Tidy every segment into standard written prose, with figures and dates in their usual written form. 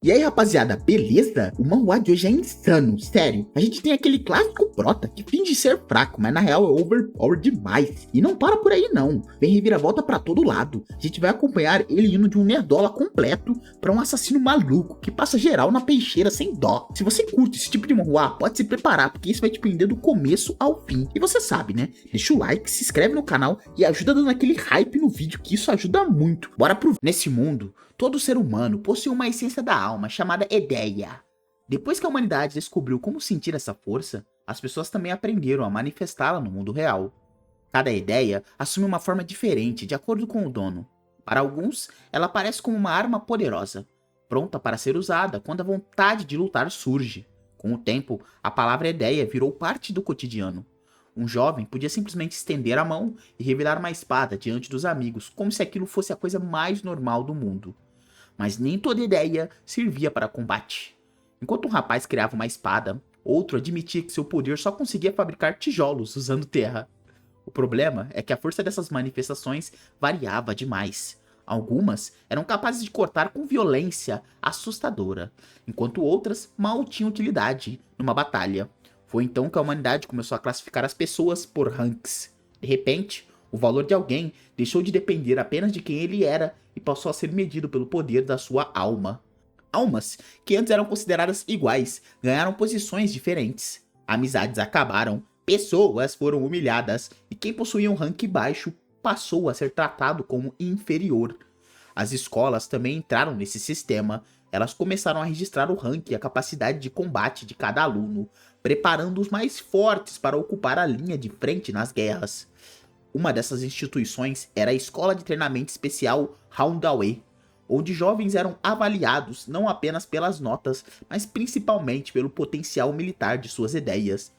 E aí, rapaziada, beleza? O manhwa de hoje é insano, sério. A gente tem aquele clássico prota que finge ser fraco, mas na real é overpower demais. E não para por aí não, vem reviravolta pra todo lado. A gente vai acompanhar ele indo de um nerdola completo pra um assassino maluco que passa geral na peixeira sem dó. Se você curte esse tipo de manhwa, pode se preparar, porque isso vai te prender do começo ao fim. E você sabe, né? Deixa o like, se inscreve no canal e ajuda dando aquele hype no vídeo, que isso ajuda muito. Bora pro... Nesse mundo, todo ser humano possui uma essência da alma chamada ideia. Depois que a humanidade descobriu como sentir essa força, as pessoas também aprenderam a manifestá-la no mundo real. Cada ideia assume uma forma diferente de acordo com o dono. Para alguns, ela aparece como uma arma poderosa, pronta para ser usada quando a vontade de lutar surge. Com o tempo, a palavra ideia virou parte do cotidiano. Um jovem podia simplesmente estender a mão e revelar uma espada diante dos amigos, como se aquilo fosse a coisa mais normal do mundo. Mas nem toda ideia servia para combate. Enquanto um rapaz criava uma espada, outro admitia que seu poder só conseguia fabricar tijolos usando terra. O problema é que a força dessas manifestações variava demais. Algumas eram capazes de cortar com violência assustadora, enquanto outras mal tinham utilidade numa batalha. Foi então que a humanidade começou a classificar as pessoas por ranks. De repente, o valor de alguém deixou de depender apenas de quem ele era e passou a ser medido pelo poder da sua alma. Almas, que antes eram consideradas iguais, ganharam posições diferentes. Amizades acabaram, pessoas foram humilhadas e quem possuía um rank baixo passou a ser tratado como inferior. As escolas também entraram nesse sistema. Elas começaram a registrar o rank e a capacidade de combate de cada aluno, preparando os mais fortes para ocupar a linha de frente nas guerras. Uma dessas instituições era a Escola de Treinamento Especial Roundawe, onde jovens eram avaliados não apenas pelas notas, mas principalmente pelo potencial militar de suas ideias.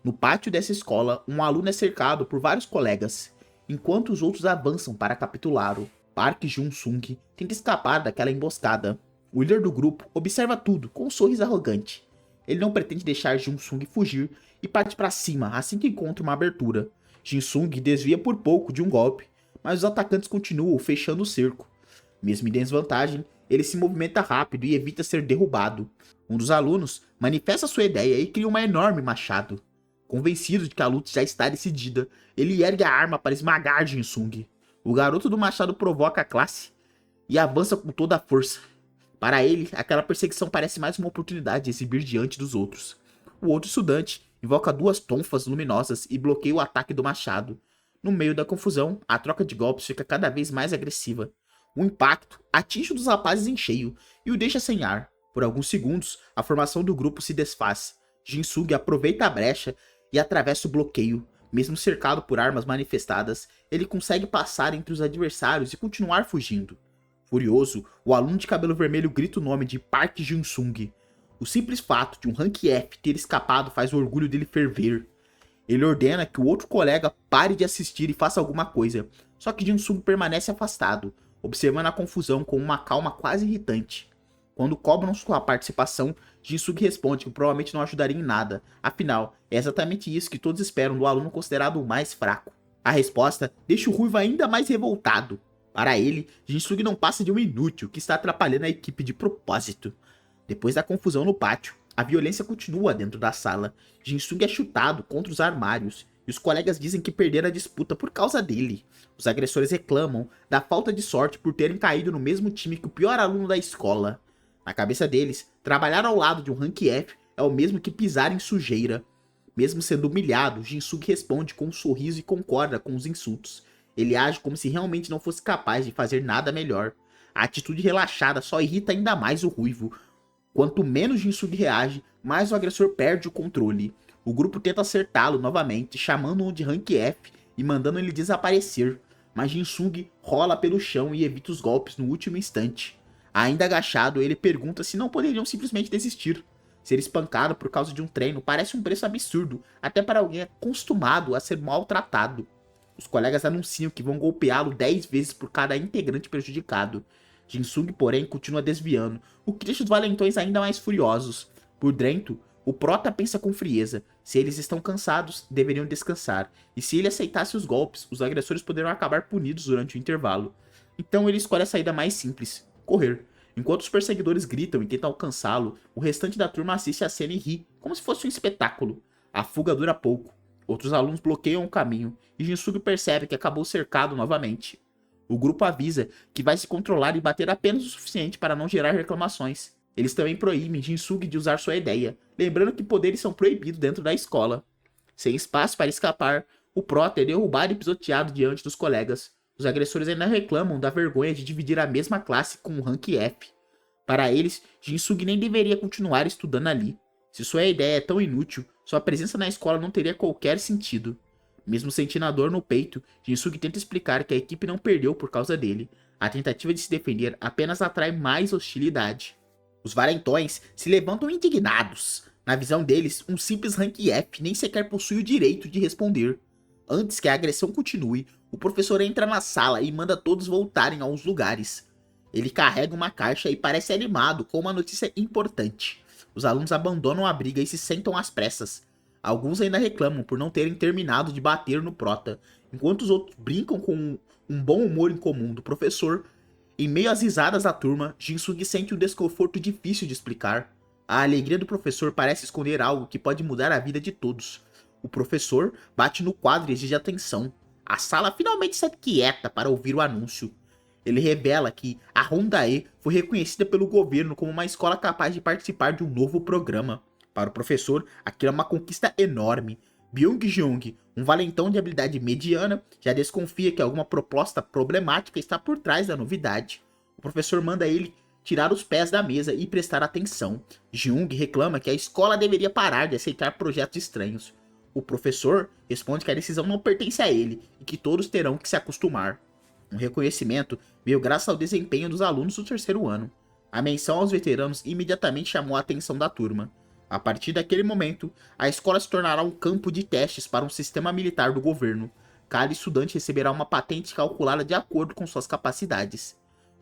No pátio dessa escola, um aluno é cercado por vários colegas, enquanto os outros avançam para capturá-lo. Park Jun-sung tenta escapar daquela emboscada. O líder do grupo observa tudo com um sorriso arrogante. Ele não pretende deixar Jun-sung fugir e parte para cima assim que encontra uma abertura. Jin-sung desvia por pouco de um golpe, mas os atacantes continuam fechando o cerco. Mesmo em desvantagem, ele se movimenta rápido e evita ser derrubado. Um dos alunos manifesta sua ideia e cria um enorme machado. Convencido de que a luta já está decidida, ele ergue a arma para esmagar Jin-sung. O garoto do machado provoca a classe e avança com toda a força. Para ele, aquela perseguição parece mais uma oportunidade de exibir diante dos outros. O outro estudante invoca duas tonfas luminosas e bloqueia o ataque do machado. No meio da confusão, a troca de golpes fica cada vez mais agressiva. O impacto atinge um dos rapazes em cheio e o deixa sem ar. Por alguns segundos, a formação do grupo se desfaz. Jin-sung aproveita a brecha e atravessa o bloqueio. Mesmo cercado por armas manifestadas, ele consegue passar entre os adversários e continuar fugindo. Furioso, o aluno de cabelo vermelho grita o nome de Park Jun-sung. O simples fato de um rank F ter escapado faz o orgulho dele ferver. Ele ordena que o outro colega pare de assistir e faça alguma coisa, só que Jin-sung permanece afastado, observando a confusão com uma calma quase irritante. Quando cobram sua participação, Jin-sung responde que provavelmente não ajudaria em nada, afinal, é exatamente isso que todos esperam do aluno considerado o mais fraco. A resposta deixa o ruivo ainda mais revoltado. Para ele, Jin-sung não passa de um inútil que está atrapalhando a equipe de propósito. Depois da confusão no pátio, a violência continua dentro da sala. Jin-sung é chutado contra os armários e os colegas dizem que perderam a disputa por causa dele. Os agressores reclamam da falta de sorte por terem caído no mesmo time que o pior aluno da escola. Na cabeça deles, trabalhar ao lado de um rank F é o mesmo que pisar em sujeira. Mesmo sendo humilhado, Jin-sung responde com um sorriso e concorda com os insultos. Ele age como se realmente não fosse capaz de fazer nada melhor. A atitude relaxada só irrita ainda mais o ruivo. Quanto menos Jin-sung reage, mais o agressor perde o controle. O grupo tenta acertá-lo novamente, chamando-o de rank F e mandando ele desaparecer. Mas Jin-sung rola pelo chão e evita os golpes no último instante. Ainda agachado, ele pergunta se não poderiam simplesmente desistir. Ser espancado por causa de um treino parece um preço absurdo, até para alguém acostumado a ser maltratado. Os colegas anunciam que vão golpeá-lo 10 vezes por cada integrante prejudicado. Jin-sung, porém, continua desviando, o que deixa os valentões ainda mais furiosos. Por dentro, o prota pensa com frieza. Se eles estão cansados, deveriam descansar. E se ele aceitasse os golpes, os agressores poderiam acabar punidos durante o intervalo. Então ele escolhe a saída mais simples: correr. Enquanto os perseguidores gritam e tentam alcançá-lo, o restante da turma assiste a cena e ri, como se fosse um espetáculo. A fuga dura pouco. Outros alunos bloqueiam o caminho e Jinsugi percebe que acabou cercado novamente. O grupo avisa que vai se controlar e bater apenas o suficiente para não gerar reclamações. Eles também proíbem Jinsugi de usar sua ideia, lembrando que poderes são proibidos dentro da escola. Sem espaço para escapar, o Prota é derrubado e pisoteado diante dos colegas. Os agressores ainda reclamam da vergonha de dividir a mesma classe com o rank F. Para eles, Jinsugi nem deveria continuar estudando ali. Se sua ideia é tão inútil, sua presença na escola não teria qualquer sentido. Mesmo sentindo a dor no peito, Jinsugi tenta explicar que a equipe não perdeu por causa dele. A tentativa de se defender apenas atrai mais hostilidade. Os valentões se levantam indignados. Na visão deles, um simples rank F nem sequer possui o direito de responder. Antes que a agressão continue, o professor entra na sala e manda todos voltarem aos lugares. Ele carrega uma caixa e parece animado com uma notícia importante. Os alunos abandonam a briga e se sentam às pressas. Alguns ainda reclamam por não terem terminado de bater no Prota, enquanto os outros brincam com um bom humor incomum do professor. Em meio às risadas da turma, Jinsugi sente um desconforto difícil de explicar. A alegria do professor parece esconder algo que pode mudar a vida de todos. O professor bate no quadro e exige atenção. A sala finalmente se aquieta para ouvir o anúncio. Ele revela que a Hondae foi reconhecida pelo governo como uma escola capaz de participar de um novo programa. Para o professor, aquilo é uma conquista enorme. Byung-jeong, um valentão de habilidade mediana, já desconfia que alguma proposta problemática está por trás da novidade. O professor manda ele tirar os pés da mesa e prestar atenção. Jeong reclama que a escola deveria parar de aceitar projetos estranhos. O professor responde que a decisão não pertence a ele e que todos terão que se acostumar. Um reconhecimento veio graças ao desempenho dos alunos do terceiro ano. A menção aos veteranos imediatamente chamou a atenção da turma. A partir daquele momento, a escola se tornará um campo de testes para um sistema militar do governo. Cada estudante receberá uma patente calculada de acordo com suas capacidades.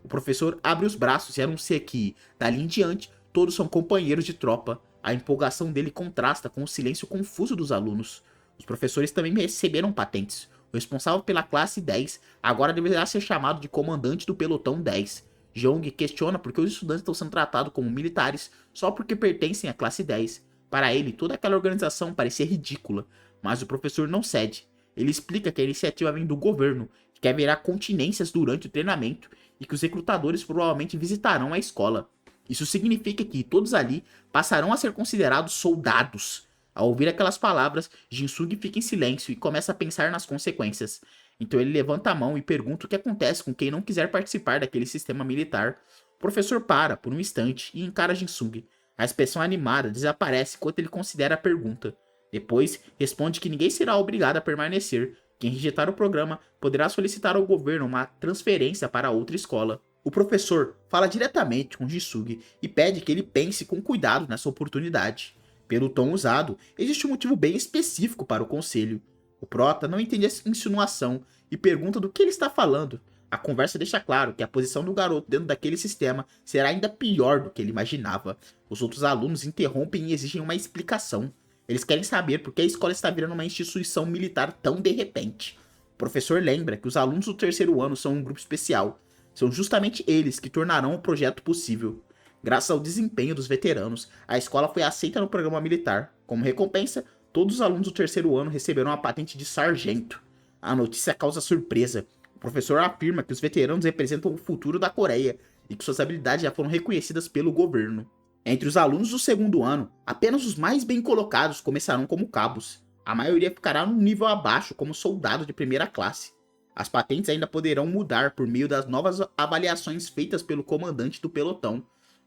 O professor abre os braços e anuncia que, dali em diante, todos são companheiros de tropa. A empolgação dele contrasta com o silêncio confuso dos alunos. Os professores também receberam patentes. O responsável pela classe 10 agora deverá ser chamado de comandante do pelotão 10. Jeong questiona por que os estudantes estão sendo tratados como militares só porque pertencem à classe 10. Para ele, toda aquela organização parecia ridícula, mas o professor não cede. Ele explica que a iniciativa vem do governo, que haverá continências durante o treinamento e que os recrutadores provavelmente visitarão a escola. Isso significa que todos ali passarão a ser considerados soldados. Ao ouvir aquelas palavras, Jinsugi fica em silêncio e começa a pensar nas consequências. Então ele levanta a mão e pergunta o que acontece com quem não quiser participar daquele sistema militar. O professor para por um instante e encara Jinsugi. A expressão animada desaparece enquanto ele considera a pergunta. Depois, responde que ninguém será obrigado a permanecer. Quem rejeitar o programa poderá solicitar ao governo uma transferência para outra escola. O professor fala diretamente com Jinsugi e pede que ele pense com cuidado nessa oportunidade. Pelo tom usado, existe um motivo bem específico para o conselho. O Prota não entende essa insinuação e pergunta do que ele está falando. A conversa deixa claro que a posição do garoto dentro daquele sistema será ainda pior do que ele imaginava. Os outros alunos interrompem e exigem uma explicação. Eles querem saber por que a escola está virando uma instituição militar tão de repente. O professor lembra que os alunos do terceiro ano são um grupo especial. São justamente eles que tornarão o projeto possível. Graças ao desempenho dos veteranos, a escola foi aceita no programa militar. Como recompensa, todos os alunos do terceiro ano receberão a patente de sargento. A notícia causa surpresa. O professor afirma que os veteranos representam o futuro da Coreia e que suas habilidades já foram reconhecidas pelo governo. Entre os alunos do segundo ano, apenas os mais bem colocados começarão como cabos. A maioria ficará num nível abaixo como soldado de primeira classe. As patentes ainda poderão mudar por meio das novas avaliações feitas pelo comandante do pelotão.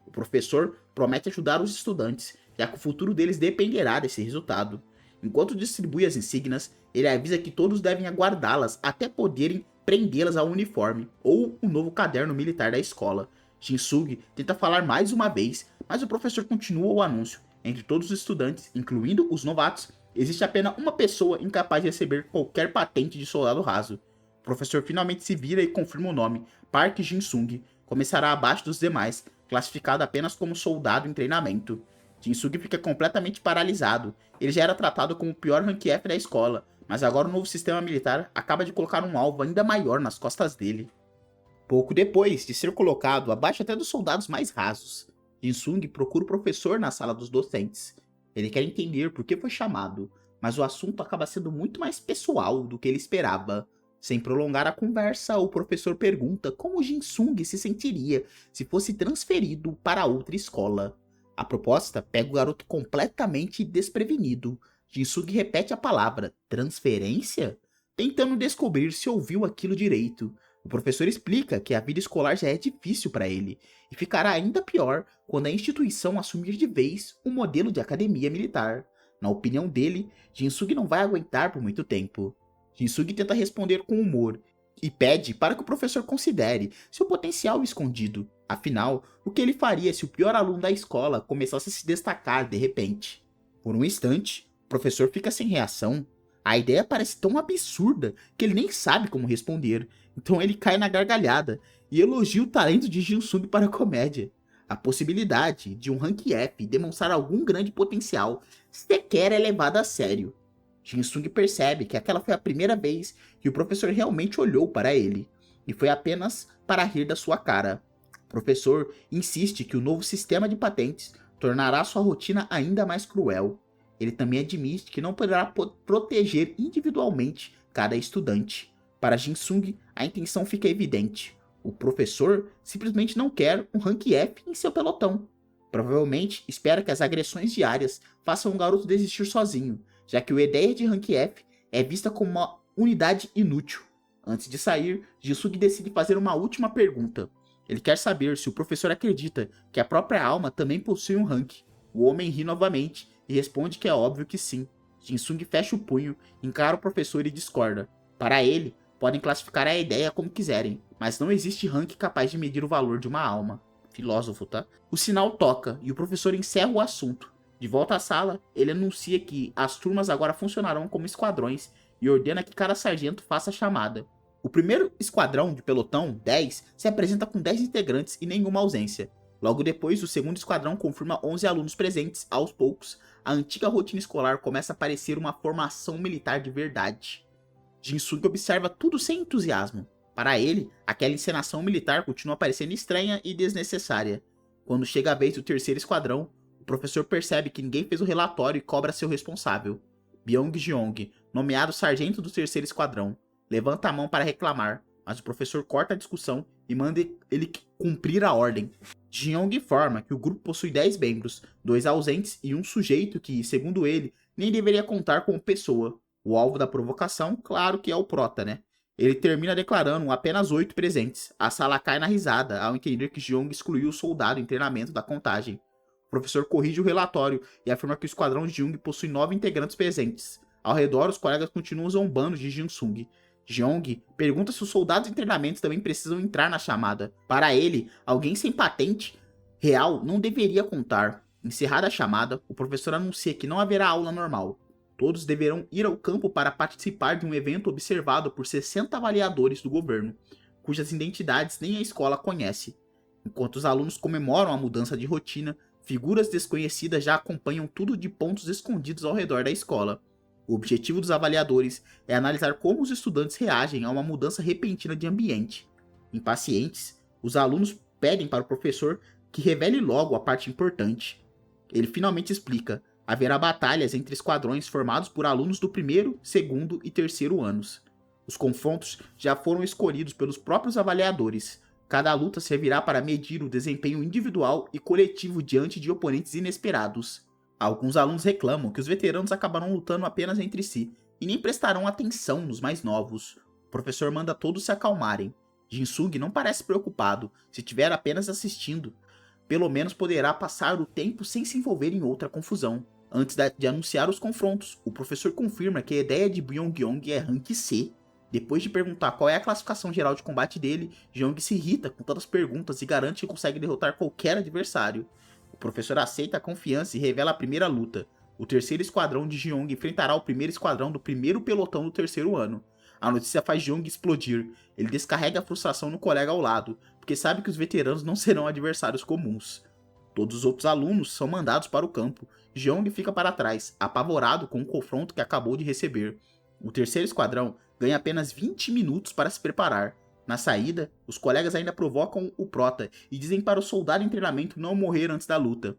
O professor promete ajudar os estudantes, já que o futuro deles dependerá desse resultado. Enquanto distribui as insígnias, ele avisa que todos devem aguardá-las até poderem prendê-las ao uniforme ou o novo caderno militar da escola. Jinsugi tenta falar mais uma vez, mas o professor continua o anúncio. Entre todos os estudantes, incluindo os novatos, existe apenas uma pessoa incapaz de receber qualquer patente de soldado raso. O professor finalmente se vira e confirma o nome, Park Jin-sung. Começará abaixo dos demais, classificado apenas como soldado em treinamento. Jinsugi fica completamente paralisado. Ele já era tratado como o pior rank F da escola, mas agora o novo sistema militar acaba de colocar um alvo ainda maior nas costas dele. Pouco depois de ser colocado abaixo até dos soldados mais rasos, Jinsung procura o professor na sala dos docentes. Ele quer entender por que foi chamado, mas o assunto acaba sendo muito mais pessoal do que ele esperava. Sem prolongar a conversa, o professor pergunta como Jinsung se sentiria se fosse transferido para outra escola. A proposta pega o garoto completamente desprevenido. Jinsung repete a palavra transferência, tentando descobrir se ouviu aquilo direito. O professor explica que a vida escolar já é difícil para ele, e ficará ainda pior quando a instituição assumir de vez um modelo de academia militar. Na opinião dele, Jinsung não vai aguentar por muito tempo. Jinsung tenta responder com humor e pede para que o professor considere seu potencial escondido. Afinal, o que ele faria se o pior aluno da escola começasse a se destacar de repente? Por um instante, o professor fica sem reação. A ideia parece tão absurda que ele nem sabe como responder, então ele cai na gargalhada e elogia o talento de Jinsung para a comédia. A possibilidade de um Rank F demonstrar algum grande potencial sequer é levada a sério. Jinsung percebe que aquela foi a primeira vez que o professor realmente olhou para ele, e foi apenas para rir da sua cara. O professor insiste que o novo sistema de patentes tornará sua rotina ainda mais cruel. Ele também admite que não poderá proteger individualmente cada estudante. Para Jinsung, a intenção fica evidente. O professor simplesmente não quer um Rank F em seu pelotão. Provavelmente espera que as agressões diárias façam o garoto desistir sozinho, já que a ideia de Rank F é vista como uma unidade inútil. Antes de sair, Jinsung decide fazer uma última pergunta. Ele quer saber se o professor acredita que a própria alma também possui um rank. O homem ri novamente e responde que é óbvio que sim. Jinsung fecha o punho, encara o professor e discorda. Para ele, podem classificar a ideia como quiserem, mas não existe rank capaz de medir o valor de uma alma. Filósofo, tá? O sinal toca e o professor encerra o assunto. De volta à sala, ele anuncia que as turmas agora funcionarão como esquadrões e ordena que cada sargento faça a chamada. O primeiro esquadrão de pelotão, 10, se apresenta com 10 integrantes e nenhuma ausência. Logo depois, o segundo esquadrão confirma 11 alunos presentes. Aos poucos, a antiga rotina escolar começa a parecer uma formação militar de verdade. Jinsung observa tudo sem entusiasmo. Para ele, aquela encenação militar continua parecendo estranha e desnecessária. Quando chega a vez do terceiro esquadrão, o professor percebe que ninguém fez o relatório e cobra seu responsável. Byung-jeong, nomeado sargento do terceiro esquadrão, levanta a mão para reclamar, mas o professor corta a discussão e manda ele cumprir a ordem. Jeong informa que o grupo possui 10 membros, 2 ausentes e um sujeito que, segundo ele, nem deveria contar como pessoa. O alvo da provocação, claro que é o prota, né? Ele termina declarando apenas 8 presentes. A sala cai na risada ao entender que Jeong excluiu o soldado em treinamento da contagem. O professor corrige o relatório e afirma que o esquadrão de Jeong possui 9 integrantes presentes. Ao redor, os colegas continuam zombando de Jinsung. Jeong pergunta se os soldados em treinamento também precisam entrar na chamada. Para ele, alguém sem patente real não deveria contar. Encerrada a chamada, o professor anuncia que não haverá aula normal. Todos deverão ir ao campo para participar de um evento observado por 60 avaliadores do governo, cujas identidades nem a escola conhece. Enquanto os alunos comemoram a mudança de rotina, figuras desconhecidas já acompanham tudo de pontos escondidos ao redor da escola. O objetivo dos avaliadores é analisar como os estudantes reagem a uma mudança repentina de ambiente. Impacientes, os alunos pedem para o professor que revele logo a parte importante. Ele finalmente explica: haverá batalhas entre esquadrões formados por alunos do primeiro, segundo e terceiro anos. Os confrontos já foram escolhidos pelos próprios avaliadores. Cada luta servirá para medir o desempenho individual e coletivo diante de oponentes inesperados. Alguns alunos reclamam que os veteranos acabarão lutando apenas entre si e nem prestarão atenção nos mais novos. O professor manda todos se acalmarem. Jinsung não parece preocupado, se estiver apenas assistindo. Pelo menos poderá passar o tempo sem se envolver em outra confusão. Antes de anunciar os confrontos, o professor confirma que a ideia de Byung-jeong é Rank C. Depois de perguntar qual é a classificação geral de combate dele, Jeong se irrita com todas as perguntas e garante que consegue derrotar qualquer adversário. O professor aceita a confiança e revela a primeira luta. O terceiro esquadrão de Jeong enfrentará o primeiro esquadrão do primeiro pelotão do terceiro ano. A notícia faz Jeong explodir. Ele descarrega a frustração no colega ao lado, porque sabe que os veteranos não serão adversários comuns. Todos os outros alunos são mandados para o campo. Jeong fica para trás, apavorado com o confronto que acabou de receber. O terceiro esquadrão ganha apenas 20 minutos para se preparar. Na saída, os colegas ainda provocam o Prota e dizem para o soldado em treinamento não morrer antes da luta.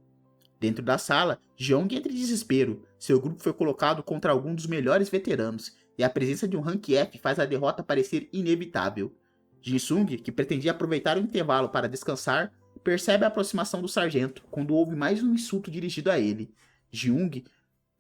Dentro da sala, Jeong entra em desespero. Seu grupo foi colocado contra algum dos melhores veteranos, e a presença de um Rank F faz a derrota parecer inevitável. Jin-sung, que pretendia aproveitar o intervalo para descansar, percebe a aproximação do sargento quando ouve mais um insulto dirigido a ele. Jeong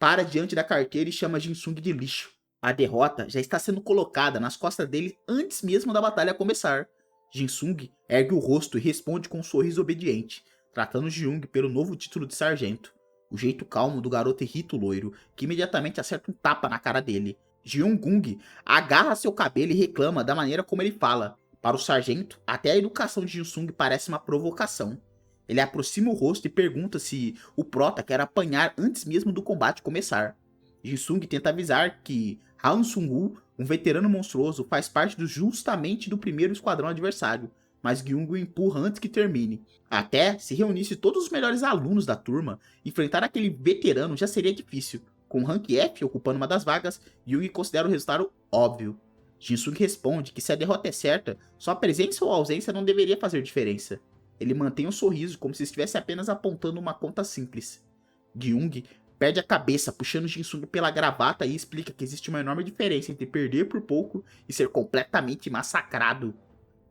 para diante da carteira e chama Jin-sung de lixo. A derrota já está sendo colocada nas costas dele antes mesmo da batalha começar. Jin-sung ergue o rosto e responde com um sorriso obediente, tratando Jeong pelo novo título de sargento. O jeito calmo do garoto irrita o loiro, que imediatamente acerta um tapa na cara dele. Jeong-gung agarra seu cabelo e reclama da maneira como ele fala. Para o sargento, até a educação de Jin-sung parece uma provocação. Ele aproxima o rosto e pergunta se o Prota quer apanhar antes mesmo do combate começar. Jin-sung tenta avisar que Han Sung-woo, um veterano monstruoso, faz parte justamente do primeiro esquadrão adversário, mas Gyung o empurra antes que termine. Até se reunisse todos os melhores alunos da turma, enfrentar aquele veterano já seria difícil. Com Rank F ocupando uma das vagas, Gyung considera o resultado óbvio. Jin-sung responde que se a derrota é certa, sua presença ou ausência não deveria fazer diferença. Ele mantém um sorriso como se estivesse apenas apontando uma conta simples. Gyung perde a cabeça puxando Jin-sung pela gravata e explica que existe uma enorme diferença entre perder por pouco e ser completamente massacrado.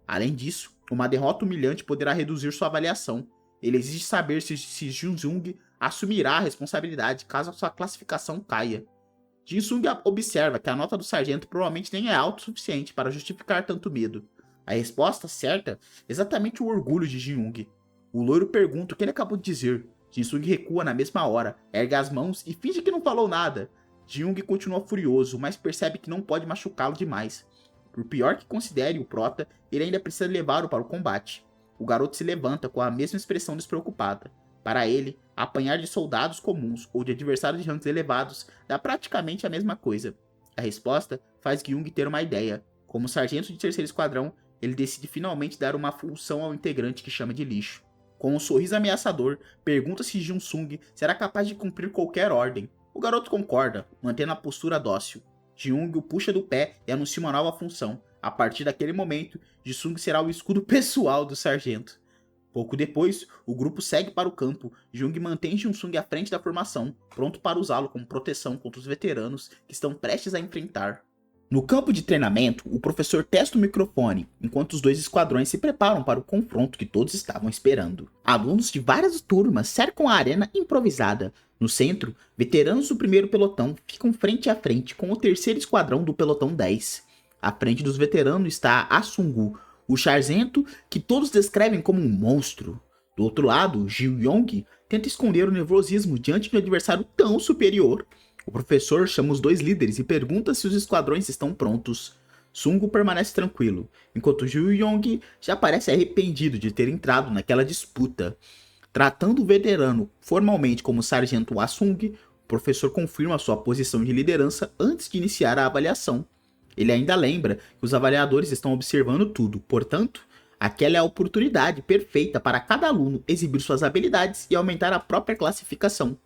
Além disso, uma derrota humilhante poderá reduzir sua avaliação. Ele exige saber se Jin-sung assumirá a responsabilidade caso a sua classificação caia. Jin-sung observa que a nota do sargento provavelmente nem é alta o suficiente para justificar tanto medo. A resposta certa é exatamente o orgulho de Jin-young. O loiro pergunta o que ele acabou de dizer. Jin-sung recua na mesma hora, ergue as mãos e finge que não falou nada. Jin-young continua furioso, mas percebe que não pode machucá-lo demais. Por pior que considere o Prota, ele ainda precisa levá-lo para o combate. O garoto se levanta com a mesma expressão despreocupada. Para ele, apanhar de soldados comuns ou de adversários de ranks elevados dá praticamente a mesma coisa. A resposta faz Gyung ter uma ideia. Como sargento de terceiro esquadrão, ele decide finalmente dar uma função ao integrante que chama de lixo. Com um sorriso ameaçador, pergunta se Jin-sung será capaz de cumprir qualquer ordem. O garoto concorda, mantendo a postura dócil. Jin-young o puxa do pé e anuncia uma nova função. A partir daquele momento, Jin-sung será o escudo pessoal do sargento. Pouco depois, o grupo segue para o campo. Jung mantém Jin-sung à frente da formação, pronto para usá-lo como proteção contra os veteranos que estão prestes a enfrentar. No campo de treinamento, o professor testa o microfone, enquanto os dois esquadrões se preparam para o confronto que todos estavam esperando. Alunos de várias turmas cercam a arena improvisada. No centro, veteranos do primeiro pelotão ficam frente a frente com o terceiro esquadrão do pelotão 10. À frente dos veteranos está Ah Sung-woo, o sargento que todos descrevem como um monstro. Do outro lado, Ji-young tenta esconder o nervosismo diante de um adversário tão superior. O professor chama os dois líderes e pergunta se os esquadrões estão prontos. Sung permanece tranquilo, enquanto Ji-young já parece arrependido de ter entrado naquela disputa. Tratando o veterano formalmente como sargento Ah-sung, o professor confirma sua posição de liderança antes de iniciar a avaliação. Ele ainda lembra que os avaliadores estão observando tudo, portanto, aquela é a oportunidade perfeita para cada aluno exibir suas habilidades e aumentar a própria classificação.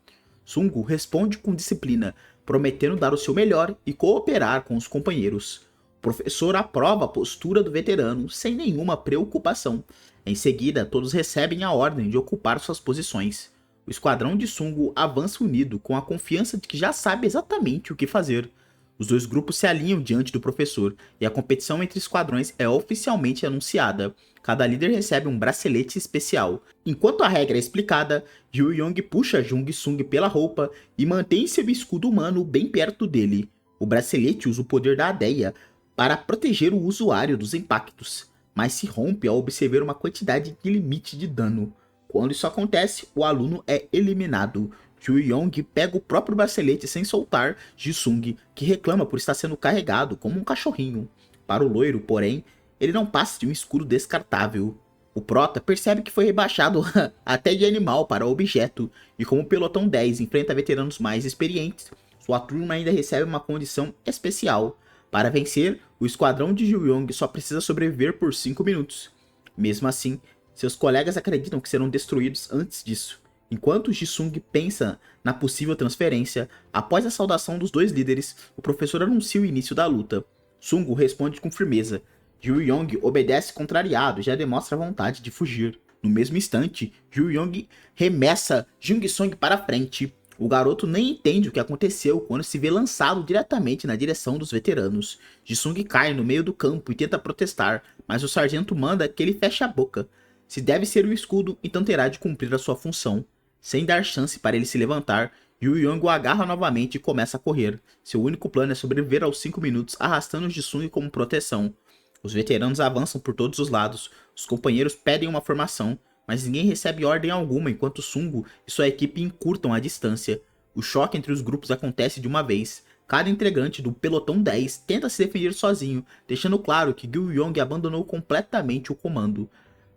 Sung responde com disciplina, prometendo dar o seu melhor e cooperar com os companheiros. O professor aprova a postura do veterano sem nenhuma preocupação. Em seguida, todos recebem a ordem de ocupar suas posições. O esquadrão de Sung avança unido com a confiança de que já sabe exatamente o que fazer. Os dois grupos se alinham diante do professor e a competição entre esquadrões é oficialmente anunciada. Cada líder recebe um bracelete especial. Enquanto a regra é explicada, Ji-young puxa Jung-sung pela roupa e mantém seu escudo humano bem perto dele. O bracelete usa o poder da Adeia para proteger o usuário dos impactos, mas se rompe ao observar uma quantidade de limite de dano. Quando isso acontece, o aluno é eliminado. Ji-young pega o próprio bracelete sem soltar Ji-sung, que reclama por estar sendo carregado como um cachorrinho. Para o loiro, porém, ele não passa de um escudo descartável. O Prota percebe que foi rebaixado até de animal para objeto, e como o pelotão 10 enfrenta veteranos mais experientes, sua turma ainda recebe uma condição especial. Para vencer, o esquadrão de Ji-young só precisa sobreviver por 5 minutos. Mesmo assim, seus colegas acreditam que serão destruídos antes disso. Enquanto Ji-sung pensa na possível transferência, após a saudação dos dois líderes, o professor anuncia o início da luta. Sung responde com firmeza. Ju Yong obedece contrariado e já demonstra vontade de fugir. No mesmo instante, Ju Yong remessa Jung Song para frente. O garoto nem entende o que aconteceu quando se vê lançado diretamente na direção dos veteranos. Jisung cai no meio do campo e tenta protestar, mas o sargento manda que ele feche a boca. Se deve ser o escudo, então terá de cumprir a sua função. Sem dar chance para ele se levantar, Yu Yong o agarra novamente e começa a correr. Seu único plano é sobreviver aos 5 minutos, arrastando Jisung como proteção. Os veteranos avançam por todos os lados, os companheiros pedem uma formação, mas ninguém recebe ordem alguma enquanto Sungo e sua equipe encurtam a distância. O choque entre os grupos acontece de uma vez. Cada integrante do Pelotão 10 tenta se defender sozinho, deixando claro que Gyu Yong abandonou completamente o comando.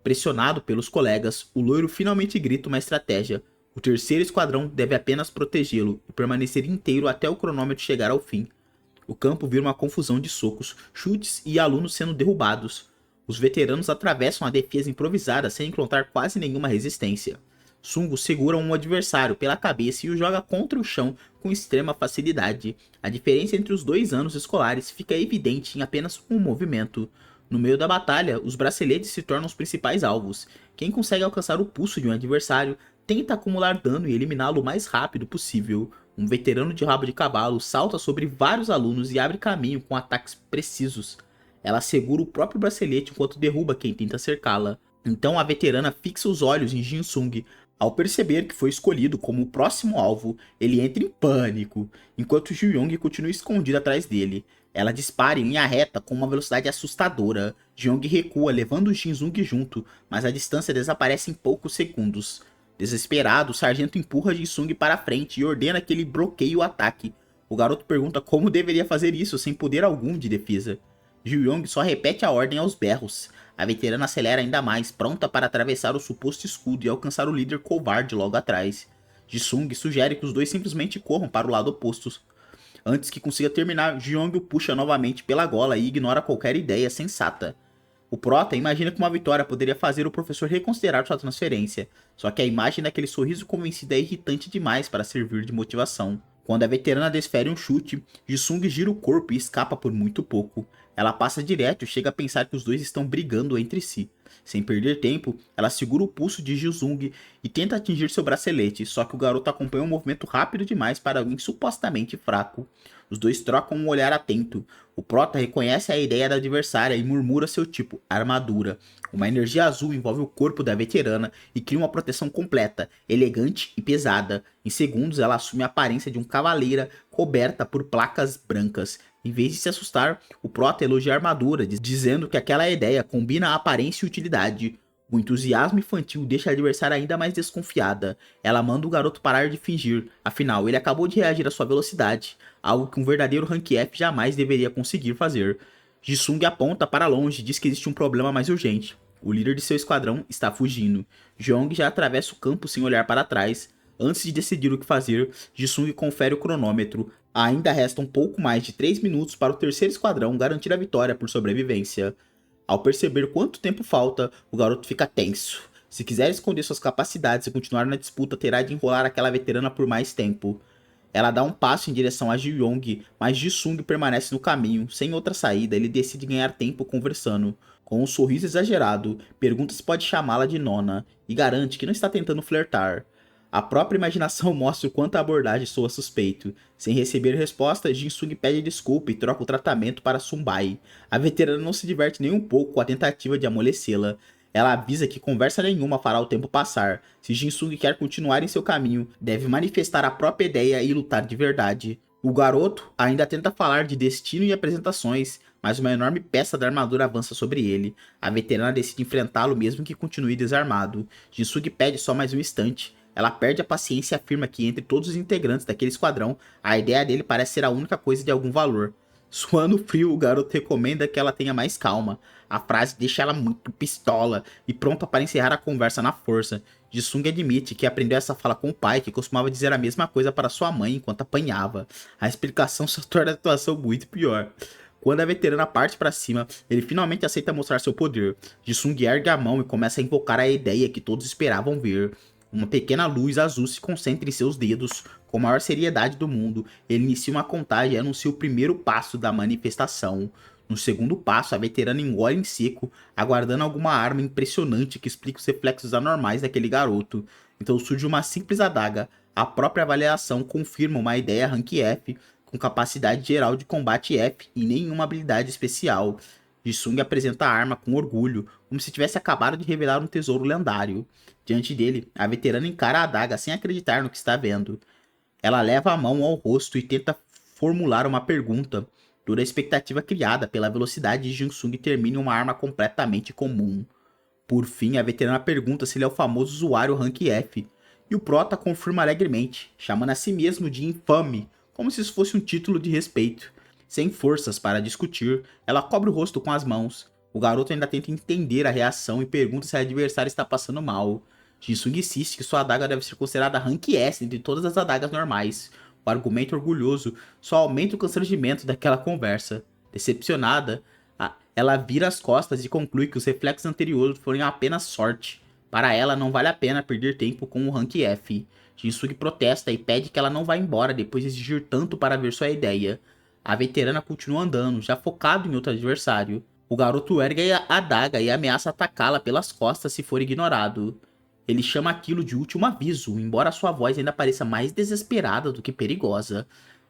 Pressionado pelos colegas, o loiro finalmente grita uma estratégia. O terceiro esquadrão deve apenas protegê-lo e permanecer inteiro até o cronômetro chegar ao fim. O campo vira uma confusão de socos, chutes e alunos sendo derrubados. Os veteranos atravessam a defesa improvisada sem encontrar quase nenhuma resistência. Sungo segura um adversário pela cabeça e o joga contra o chão com extrema facilidade. A diferença entre os 2 anos escolares fica evidente em apenas um movimento. No meio da batalha, os braceletes se tornam os principais alvos. Quem consegue alcançar o pulso de um adversário tenta acumular dano e eliminá-lo o mais rápido possível. Um veterano de rabo de cavalo salta sobre vários alunos e abre caminho com ataques precisos. Ela segura o próprio bracelete enquanto derruba quem tenta cercá-la. Então a veterana fixa os olhos em Jin Sung. Ao perceber que foi escolhido como o próximo alvo, ele entra em pânico, enquanto Ju Yong continua escondido atrás dele. Ela dispara em linha reta com uma velocidade assustadora. Jeong recua, levando Jin Sung junto, mas a distância desaparece em poucos segundos. Desesperado, o sargento empurra Jin Sung para frente e ordena que ele bloqueie o ataque. O garoto pergunta como deveria fazer isso sem poder algum de defesa. Ju Yong só repete a ordem aos berros. A veterana acelera ainda mais, pronta para atravessar o suposto escudo e alcançar o líder covarde logo atrás. Jisung sugere que os dois simplesmente corram para o lado oposto. Antes que consiga terminar, Jeong o puxa novamente pela gola e ignora qualquer ideia sensata. O Prota imagina que uma vitória poderia fazer o professor reconsiderar sua transferência, só que a imagem daquele sorriso convencido é irritante demais para servir de motivação. Quando a veterana desfere um chute, Jisung gira o corpo e escapa por muito pouco. Ela passa direto e chega a pensar que os dois estão brigando entre si. Sem perder tempo, ela segura o pulso de Jisung e tenta atingir seu bracelete, só que o garoto acompanha um movimento rápido demais para alguém supostamente fraco. Os dois trocam um olhar atento. O Prota reconhece a ideia da adversária e murmura seu tipo, armadura. Uma energia azul envolve o corpo da veterana e cria uma proteção completa, elegante e pesada. Em segundos, ela assume a aparência de uma cavaleira coberta por placas brancas. Em vez de se assustar, o Prota elogia a armadura, dizendo que aquela ideia combina aparência e utilidade. O entusiasmo infantil deixa a adversária ainda mais desconfiada. Ela manda o garoto parar de fingir, afinal ele acabou de reagir à sua velocidade, algo que um verdadeiro Rank F jamais deveria conseguir fazer. Jisung aponta para longe e diz que existe um problema mais urgente. O líder de seu esquadrão está fugindo. Jeong já atravessa o campo sem olhar para trás. Antes de decidir o que fazer, Jisung confere o cronômetro. Ainda restam pouco mais de 3 minutos para o terceiro esquadrão garantir a vitória por sobrevivência. Ao perceber quanto tempo falta, o garoto fica tenso. Se quiser esconder suas capacidades e continuar na disputa, terá de enrolar aquela veterana por mais tempo. Ela dá um passo em direção a Ji Yong, mas Jisung permanece no caminho. Sem outra saída, ele decide ganhar tempo conversando. Com um sorriso exagerado, pergunta se pode chamá-la de nona e garante que não está tentando flertar. A própria imaginação mostra o quanto a abordagem soa suspeito. Sem receber resposta, Jin-Sung pede desculpa e troca o tratamento para Sunbai. A veterana não se diverte nem um pouco com a tentativa de amolecê-la. Ela avisa que conversa nenhuma fará o tempo passar. Se Jin-Sung quer continuar em seu caminho, deve manifestar a própria ideia e lutar de verdade. O garoto ainda tenta falar de destino e apresentações, mas uma enorme peça da armadura avança sobre ele. A veterana decide enfrentá-lo mesmo que continue desarmado. Jin-Sung pede só mais um instante. Ela perde a paciência e afirma que entre todos os integrantes daquele esquadrão, a ideia dele parece ser a única coisa de algum valor. Suando frio, o garoto recomenda que ela tenha mais calma. A frase deixa ela muito pistola e pronta para encerrar a conversa na força. Jisung admite que aprendeu essa fala com o pai, que costumava dizer a mesma coisa para sua mãe enquanto apanhava. A explicação só torna a situação muito pior. Quando a veterana parte para cima, ele finalmente aceita mostrar seu poder. Jisung ergue a mão e começa a invocar a ideia que todos esperavam ver. Uma pequena luz azul se concentra em seus dedos. Com a maior seriedade do mundo, ele inicia uma contagem e anuncia o primeiro passo da manifestação. No segundo passo, a veterana engole em seco, aguardando alguma arma impressionante que explique os reflexos anormais daquele garoto. Então surge uma simples adaga. A própria avaliação confirma uma ideia Rank F, com capacidade geral de combate F e nenhuma habilidade especial. Jisung apresenta a arma com orgulho, como se tivesse acabado de revelar um tesouro lendário. Diante dele, a veterana encara a adaga sem acreditar no que está vendo. Ela leva a mão ao rosto e tenta formular uma pergunta. Toda a expectativa criada pela velocidade de Jinsung termina em uma arma completamente comum. Por fim, a veterana pergunta se ele é o famoso usuário Rank F, e o prota confirma alegremente, chamando a si mesmo de infame, como se isso fosse um título de respeito. Sem forças para discutir, ela cobre o rosto com as mãos. O garoto ainda tenta entender a reação e pergunta se a adversária está passando mal. Jinsung insiste que sua adaga deve ser considerada Rank S entre todas as adagas normais. O argumento orgulhoso só aumenta o constrangimento daquela conversa. Decepcionada, ela vira as costas e conclui que os reflexos anteriores foram apenas sorte. Para ela, não vale a pena perder tempo com o Rank F. Jinsung protesta e pede que ela não vá embora depois de exigir tanto para ver sua ideia. A veterana continua andando, já focado em outro adversário. O garoto ergue a adaga e ameaça atacá-la pelas costas se for ignorado. Ele chama aquilo de último aviso, embora sua voz ainda pareça mais desesperada do que perigosa.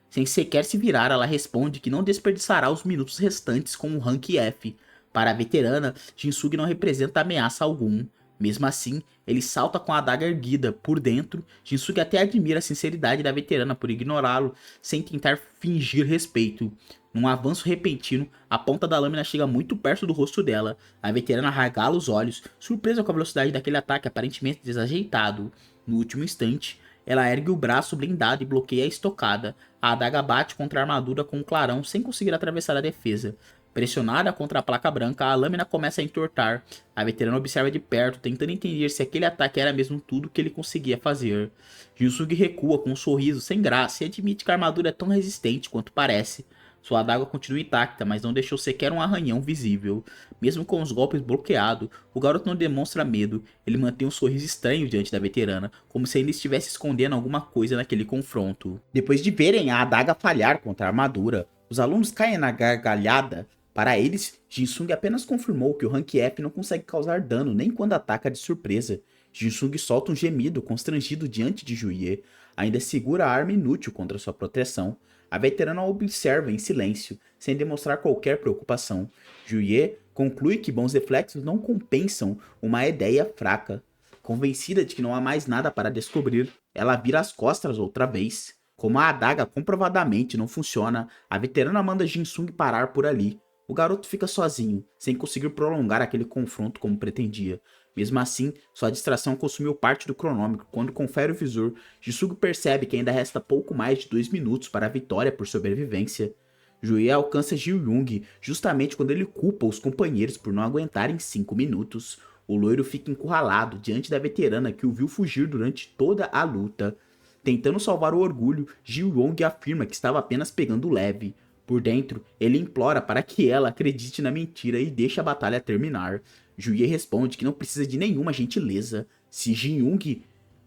Sem sequer se virar, ela responde que não desperdiçará os minutos restantes com o Rank F. Para a veterana, Jinsung não representa ameaça algum. Mesmo assim, ele salta com a adaga erguida. Por dentro, Jinsung até admira a sinceridade da veterana por ignorá-lo, sem tentar fingir respeito. Num avanço repentino, a ponta da lâmina chega muito perto do rosto dela. A veterana arregala os olhos, surpresa com a velocidade daquele ataque aparentemente desajeitado. No último instante, ela ergue o braço blindado e bloqueia a estocada. A adaga bate contra a armadura com um clarão sem conseguir atravessar a defesa. Pressionada contra a placa branca, a lâmina começa a entortar. A veterana observa de perto, tentando entender se aquele ataque era mesmo tudo que ele conseguia fazer. Jinsung recua com um sorriso sem graça e admite que a armadura é tão resistente quanto parece. Sua adaga continua intacta, mas não deixou sequer um arranhão visível. Mesmo com os golpes bloqueados, o garoto não demonstra medo. Ele mantém um sorriso estranho diante da veterana, como se ainda estivesse escondendo alguma coisa naquele confronto. Depois de verem a adaga falhar contra a armadura, os alunos caem na gargalhada. Para eles, Jinsung apenas confirmou que o Rank F não consegue causar dano nem quando ataca de surpresa. Jinsung solta um gemido constrangido diante de Juye, ainda segura a arma inútil contra sua proteção. A veterana observa em silêncio, sem demonstrar qualquer preocupação. Juye conclui que bons reflexos não compensam uma ideia fraca. Convencida de que não há mais nada para descobrir, ela vira as costas outra vez. Como a adaga comprovadamente não funciona, a veterana manda Jinsung parar por ali. O garoto fica sozinho, sem conseguir prolongar aquele confronto como pretendia. Mesmo assim, sua distração consumiu parte do cronômetro. Quando confere o visor, Jisung percebe que ainda resta pouco mais de 2 minutos para a vitória por sobrevivência. Juye alcança Ji-young justamente quando ele culpa os companheiros por não aguentarem 5 minutos. O loiro fica encurralado diante da veterana que o viu fugir durante toda a luta. Tentando salvar o orgulho, Ji-young afirma que estava apenas pegando leve. Por dentro, ele implora para que ela acredite na mentira e deixe a batalha terminar. Juye responde que não precisa de nenhuma gentileza. Se Ji-young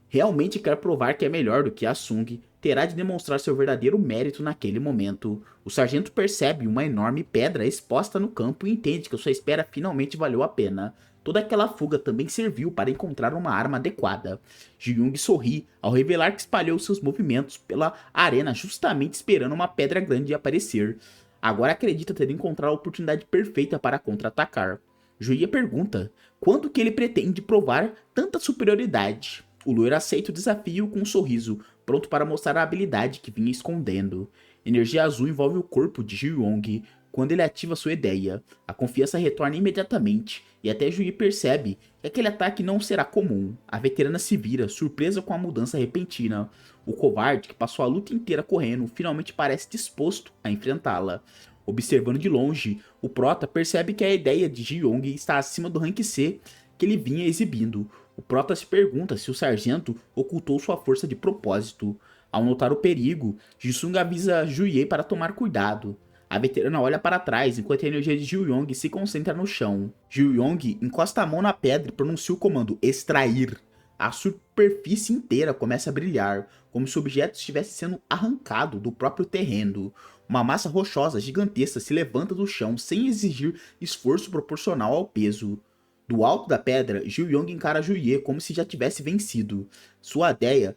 realmente quer provar que é melhor do que a Sung, terá de demonstrar seu verdadeiro mérito naquele momento. O sargento percebe uma enorme pedra exposta no campo e entende que sua espera finalmente valeu a pena. Toda aquela fuga também serviu para encontrar uma arma adequada. Ji-young sorri ao revelar que espalhou seus movimentos pela arena justamente esperando uma pedra grande aparecer. Agora acredita ter encontrado a oportunidade perfeita para contra-atacar. Juye pergunta quando que ele pretende provar tanta superioridade. O loiro aceita o desafio com um sorriso, pronto para mostrar a habilidade que vinha escondendo. Energia azul envolve o corpo de Ji-young quando ele ativa sua ideia. A confiança retorna imediatamente, e até Juye percebe que aquele ataque não será comum. A veterana se vira, surpresa com a mudança repentina. O covarde, que passou a luta inteira correndo, finalmente parece disposto a enfrentá-la. Observando de longe, o prota percebe que a ideia de Ji-young está acima do rank C que ele vinha exibindo. O prota se pergunta se o sargento ocultou sua força de propósito. Ao notar o perigo, Jisung avisa Juye para tomar cuidado. A veterana olha para trás enquanto a energia de Ji-young se concentra no chão. Ji-young encosta a mão na pedra e pronuncia o comando extrair. a superfície inteira começa a brilhar, como se o objeto estivesse sendo arrancado do próprio terreno. Uma massa rochosa gigantesca se levanta do chão sem exigir esforço proporcional ao peso. Do alto da pedra, Jiu Yong encara Juye como se já tivesse vencido. Sua ideia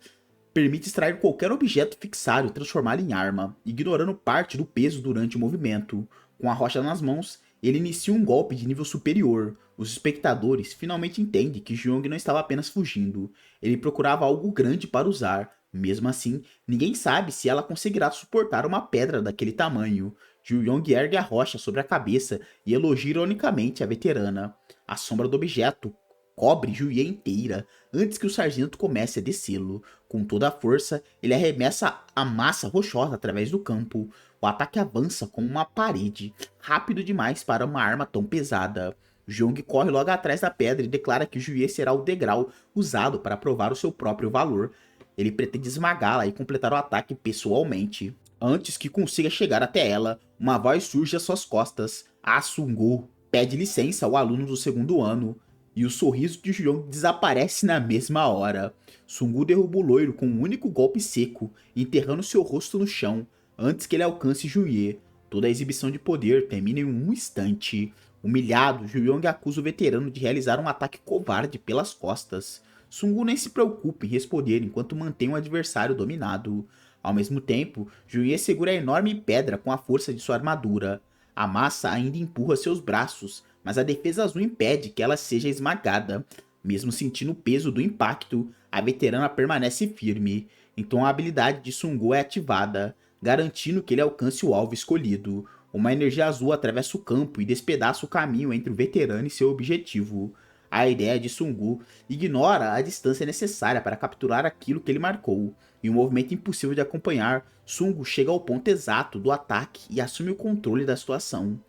permite extrair qualquer objeto fixado e transformá-lo em arma, ignorando parte do peso durante o movimento. Com a rocha nas mãos, ele inicia um golpe de nível superior. Os espectadores finalmente entendem que Jeong não estava apenas fugindo, ele procurava algo grande para usar. Mesmo assim, ninguém sabe se ela conseguirá suportar uma pedra daquele tamanho. Ju-yong ergue a rocha sobre a cabeça e elogia ironicamente a veterana. A sombra do objeto cobre Juye inteira antes que o sargento comece a descê-lo. Com toda a força, ele arremessa a massa rochosa através do campo. O ataque avança como uma parede, rápido demais para uma arma tão pesada. Jong corre logo atrás da pedra e declara que Juye será o degrau usado para provar o seu próprio valor. Ele pretende esmagá-la e completar o ataque pessoalmente. Antes que consiga chegar até ela, uma voz surge às suas costas. Sungu pede licença ao aluno do segundo ano, e o sorriso de Juyong desaparece na mesma hora. Sungu derruba o loiro com um único golpe seco, enterrando seu rosto no chão, antes que ele alcance Juye. Toda a exibição de poder termina em um instante. Humilhado, Juyong acusa o veterano de realizar um ataque covarde pelas costas. Sungu nem se preocupa em responder enquanto mantém o adversário dominado. Ao mesmo tempo, Juye segura a enorme pedra com a força de sua armadura. A massa ainda empurra seus braços, mas a defesa azul impede que ela seja esmagada. Mesmo sentindo o peso do impacto, a veterana permanece firme. Então a habilidade de Sungu é ativada, garantindo que ele alcance o alvo escolhido. Uma energia azul atravessa o campo e despedaça o caminho entre o veterano e seu objetivo. A ideia de Sungu ignora a distância necessária para capturar aquilo que ele marcou. Em um movimento impossível de acompanhar, Sungu chega ao ponto exato do ataque e assume o controle da situação.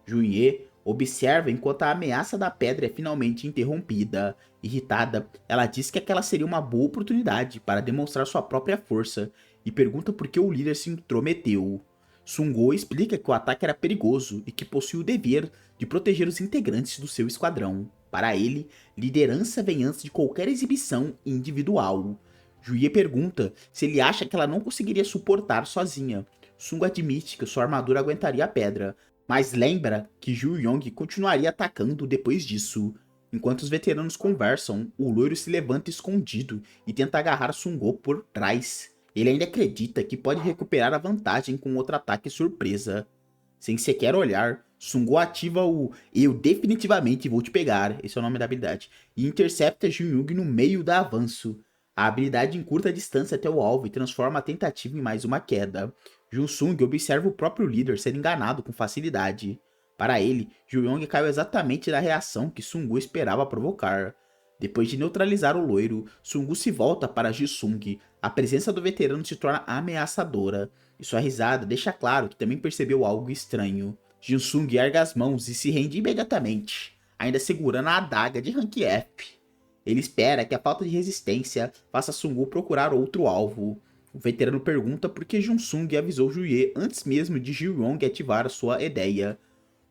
Juye observa enquanto a ameaça da pedra é finalmente interrompida. Irritada, ela diz que aquela seria uma boa oportunidade para demonstrar sua própria força e pergunta por que o líder se intrometeu. Sungu explica que o ataque era perigoso e que possui o dever de proteger os integrantes do seu esquadrão. Para ele, liderança vem antes de qualquer exibição individual. Juye pergunta se ele acha que ela não conseguiria suportar sozinha. Sungu admite que sua armadura aguentaria a pedra, mas lembra que Ju-yong continuaria atacando depois disso. Enquanto os veteranos conversam, o loiro se levanta escondido e tenta agarrar Sungu por trás. Ele ainda acredita que pode recuperar a vantagem com outro ataque surpresa. Sem sequer olhar, Sungu ativa o "Eu definitivamente vou te pegar", esse é o nome da habilidade, e intercepta Jun-young no meio da avanço. A habilidade encurta a distância até o alvo e transforma a tentativa em mais uma queda. Jun-sung observa o próprio líder ser enganado com facilidade. Para ele, Ju-yong caiu exatamente na reação que Sungu esperava provocar. Depois de neutralizar o loiro, Sungu se volta para Ji-sung. A presença do veterano se torna ameaçadora, e sua risada deixa claro que também percebeu algo estranho. Ji-sung ergue as mãos e se rende imediatamente, ainda segurando a adaga de Rank F. Ele espera que a falta de resistência faça Sungu procurar outro alvo. O veterano pergunta por que Jun-sung avisou Juye antes mesmo de Ji-yong ativar sua ideia.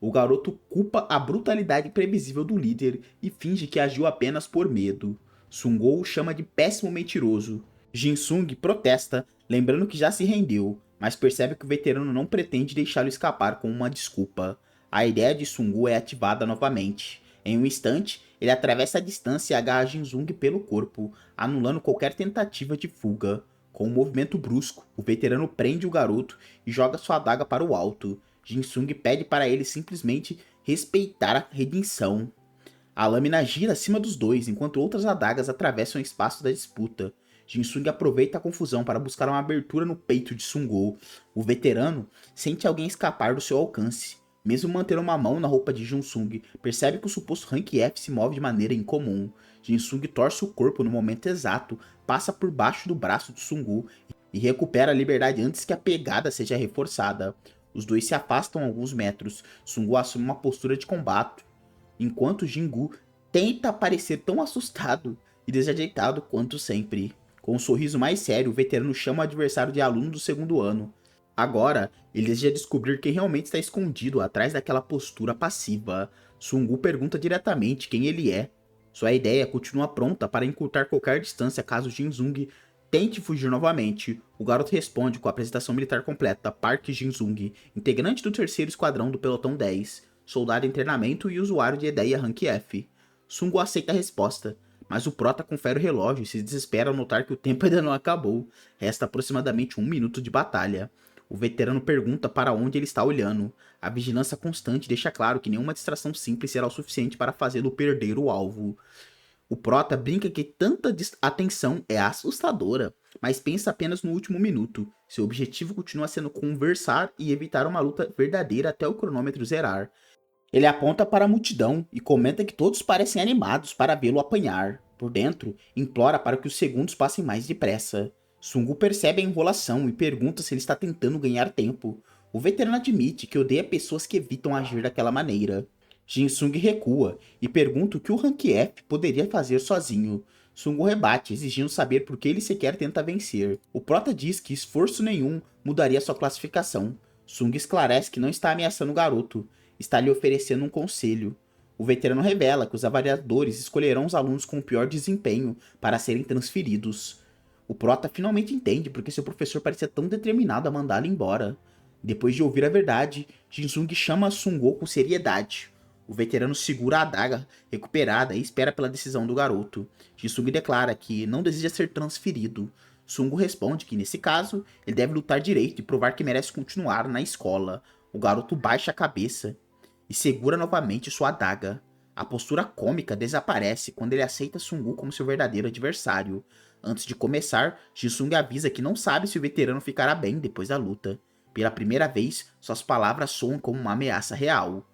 O garoto culpa a brutalidade previsível do líder e finge que agiu apenas por medo. Sungu o chama de péssimo mentiroso. Jin-sung protesta, lembrando que já se rendeu, mas percebe que o veterano não pretende deixá-lo escapar com uma desculpa. A ideia de Sungu é ativada novamente. Em um instante, ele atravessa a distância e agarra Jin-sung pelo corpo, anulando qualquer tentativa de fuga. Com um movimento brusco, o veterano prende o garoto e joga sua adaga para o alto. Jin-sung pede para ele simplesmente respeitar a redenção. A lâmina gira acima dos dois, enquanto outras adagas atravessam o espaço da disputa. Jin-sung aproveita a confusão para buscar uma abertura no peito de Sungu. O veterano sente alguém escapar do seu alcance. Mesmo mantendo uma mão na roupa de Jin-sung, percebe que o suposto Rank F se move de maneira incomum. Jin-sung torce o corpo no momento exato, passa por baixo do braço de Sungu e recupera a liberdade antes que a pegada seja reforçada. Os dois se afastam alguns metros. Sungu assume uma postura de combate, enquanto Jingu tenta parecer tão assustado e desajeitado quanto sempre. Com um sorriso mais sério, o veterano chama o adversário de aluno do segundo ano. Agora, ele deseja descobrir quem realmente está escondido atrás daquela postura passiva. Sungu pergunta diretamente quem ele é. Sua ideia continua pronta para encurtar qualquer distância caso Jinzung tente fugir novamente. O garoto responde com a apresentação militar completa. Park Jin-sung, integrante do 3º Esquadrão do Pelotão 10, soldado em treinamento e usuário de ideia Rank F. Sungo aceita a resposta, mas o prota confere o relógio e se desespera ao notar que o tempo ainda não acabou. Resta aproximadamente 1 minuto de batalha. O veterano pergunta para onde ele está olhando. A vigilância constante deixa claro que nenhuma distração simples será o suficiente para fazê-lo perder o alvo. O prota brinca que tanta atenção é assustadora, mas pensa apenas no último minuto. Seu objetivo continua sendo conversar e evitar uma luta verdadeira até o cronômetro zerar. Ele aponta para a multidão e comenta que todos parecem animados para vê-lo apanhar. Por dentro, implora para que os segundos passem mais depressa. Sungu percebe a enrolação e pergunta se ele está tentando ganhar tempo. O veterano admite que odeia pessoas que evitam agir daquela maneira. Jin-sung recua e pergunta o que o Rank F poderia fazer sozinho. Sungu rebate, exigindo saber por que ele sequer tenta vencer. O prota diz que esforço nenhum mudaria sua classificação. Sung esclarece que não está ameaçando o garoto, está lhe oferecendo um conselho. O veterano revela que os avaliadores escolherão os alunos com o pior desempenho para serem transferidos. O prota finalmente entende porque seu professor parecia tão determinado a mandá-lo embora. Depois de ouvir a verdade, Jin-sung chama Sungo com seriedade. O veterano segura a adaga recuperada e espera pela decisão do garoto. Jin-sung declara que não deseja ser transferido. Sungo responde que, nesse caso, ele deve lutar direito e provar que merece continuar na escola. O garoto baixa a cabeça e segura novamente sua adaga. A postura cômica desaparece quando ele aceita Sungu como seu verdadeiro adversário. Antes de começar, Jin-sung avisa que não sabe se o veterano ficará bem depois da luta. Pela primeira vez, suas palavras soam como uma ameaça real.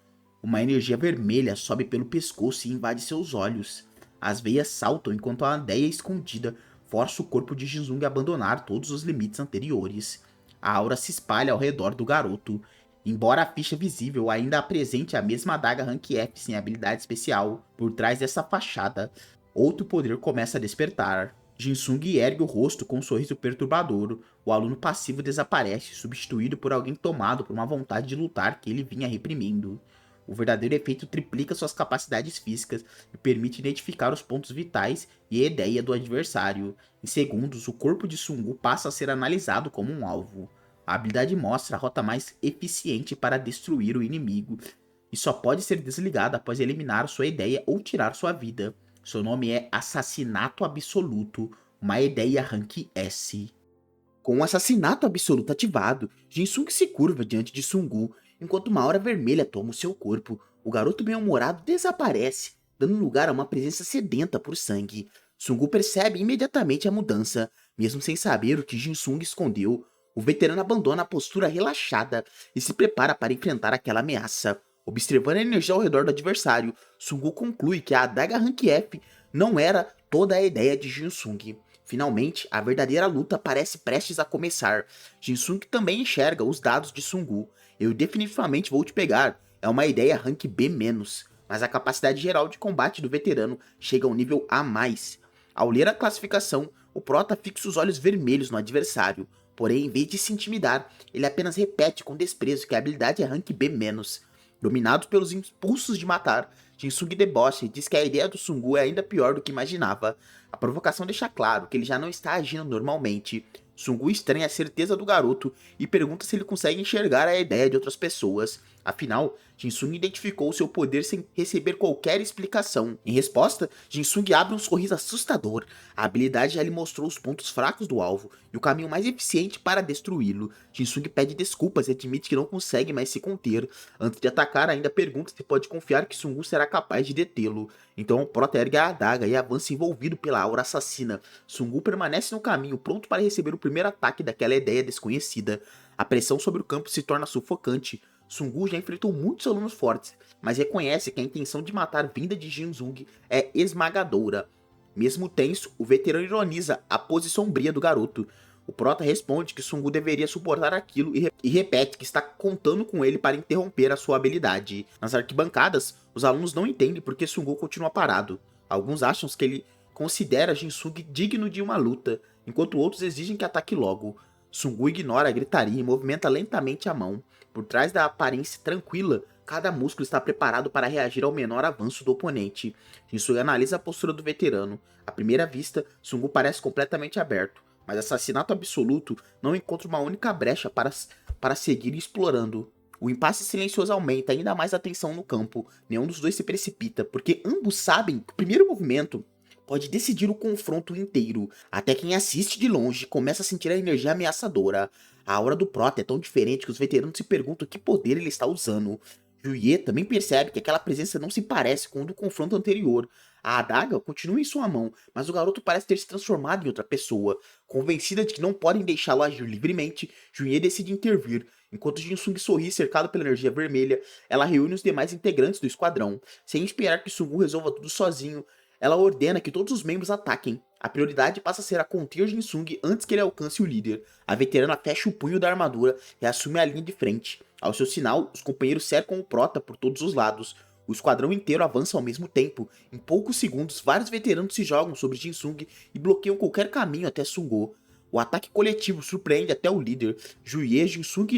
Uma energia vermelha sobe pelo pescoço e invade seus olhos. As veias saltam enquanto a ideia escondida força o corpo de Jin-sung a abandonar todos os limites anteriores. A aura se espalha ao redor do garoto. Embora a ficha visível ainda apresente a mesma adaga Rank F sem habilidade especial, por trás dessa fachada, outro poder começa a despertar. Jin-sung ergue o rosto com um sorriso perturbador. O aluno passivo desaparece, substituído por alguém tomado por uma vontade de lutar que ele vinha reprimindo. O verdadeiro efeito triplica suas capacidades físicas e permite identificar os pontos vitais e a ideia do adversário. Em segundos, o corpo de Sungu passa a ser analisado como um alvo. A habilidade mostra a rota mais eficiente para destruir o inimigo e só pode ser desligada após eliminar sua ideia ou tirar sua vida. Seu nome é Assassinato Absoluto, uma ideia Rank S. Com o Assassinato Absoluto ativado, Jin-sung se curva diante de Sungu, enquanto uma aura vermelha toma o seu corpo. O garoto bem-humorado desaparece, dando lugar a uma presença sedenta por sangue. Sungu percebe imediatamente a mudança, mesmo sem saber o que Jin-sung escondeu. O veterano abandona a postura relaxada e se prepara para enfrentar aquela ameaça. Observando a energia ao redor do adversário, Sungu conclui que a adaga Rank F não era toda a ideia de Jin-sung. Finalmente, a verdadeira luta parece prestes a começar. Jin-sung também enxerga os dados de Sungu. Eu definitivamente vou te pegar. É uma ideia Rank B-, mas a capacidade geral de combate do veterano chega ao nível A+. Ao ler a classificação, o prota fixa os olhos vermelhos no adversário. Porém, em vez de se intimidar, ele apenas repete com desprezo que a habilidade é Rank B-. Dominado pelos impulsos de matar, Jin-sung debocha e diz que a ideia do Sungu é ainda pior do que imaginava. A provocação deixa claro que ele já não está agindo normalmente. Sungu estranha a certeza do garoto e pergunta se ele consegue enxergar a ideia de outras pessoas. Afinal, Jin-sung identificou seu poder sem receber qualquer explicação. Em resposta, Jin-sung abre um sorriso assustador. A habilidade já lhe mostrou os pontos fracos do alvo e o caminho mais eficiente para destruí-lo. Jin-sung pede desculpas e admite que não consegue mais se conter. Antes de atacar, ainda pergunta se pode confiar que Sungu será capaz de detê-lo. Então o prota ergue a adaga e avança envolvido pela aura assassina. Sungu permanece no caminho, pronto para receber o primeiro ataque daquela ideia desconhecida. A pressão sobre o campo se torna sufocante. Sungu já enfrentou muitos alunos fortes, mas reconhece que a intenção de matar vinda de Jin-sung é esmagadora. Mesmo tenso, o veterano ironiza a pose sombria do garoto. O prota responde que Sungu deveria suportar aquilo e repete que está contando com ele para interromper a sua habilidade. Nas arquibancadas, os alunos não entendem por que Sungu continua parado. Alguns acham que ele considera Jin-sung digno de uma luta, enquanto outros exigem que ataque logo. Sungu ignora a gritaria e movimenta lentamente a mão. Por trás da aparência tranquila, cada músculo está preparado para reagir ao menor avanço do oponente. Jinsugi analisa a postura do veterano. À primeira vista, Sungu parece completamente aberto, mas Assassinato Absoluto não encontra uma única brecha para seguir explorando. O impasse silencioso aumenta ainda mais a tensão no campo. Nenhum dos dois se precipita, porque ambos sabem que o primeiro movimento pode decidir o confronto inteiro. Até quem assiste de longe começa a sentir a energia ameaçadora. A aura do Prota é tão diferente que os veteranos se perguntam que poder ele está usando. Juye também percebe que aquela presença não se parece com o do confronto anterior. A adaga continua em sua mão, mas o garoto parece ter se transformado em outra pessoa. Convencida de que não podem deixá-lo agir livremente, Juye decide intervir. Enquanto Jinsung sorri cercado pela energia vermelha, ela reúne os demais integrantes do esquadrão. Sem esperar que Sungu resolva tudo sozinho, ela ordena que todos os membros ataquem. A prioridade passa a ser a conter Jinsung antes que ele alcance o líder. A veterana fecha o punho da armadura e assume a linha de frente. Ao seu sinal, os companheiros cercam o Prota por todos os lados. O esquadrão inteiro avança ao mesmo tempo. Em poucos segundos, vários veteranos se jogam sobre Jinsung e bloqueiam qualquer caminho até Sungo. O ataque coletivo surpreende até o líder. Juye, Jinsung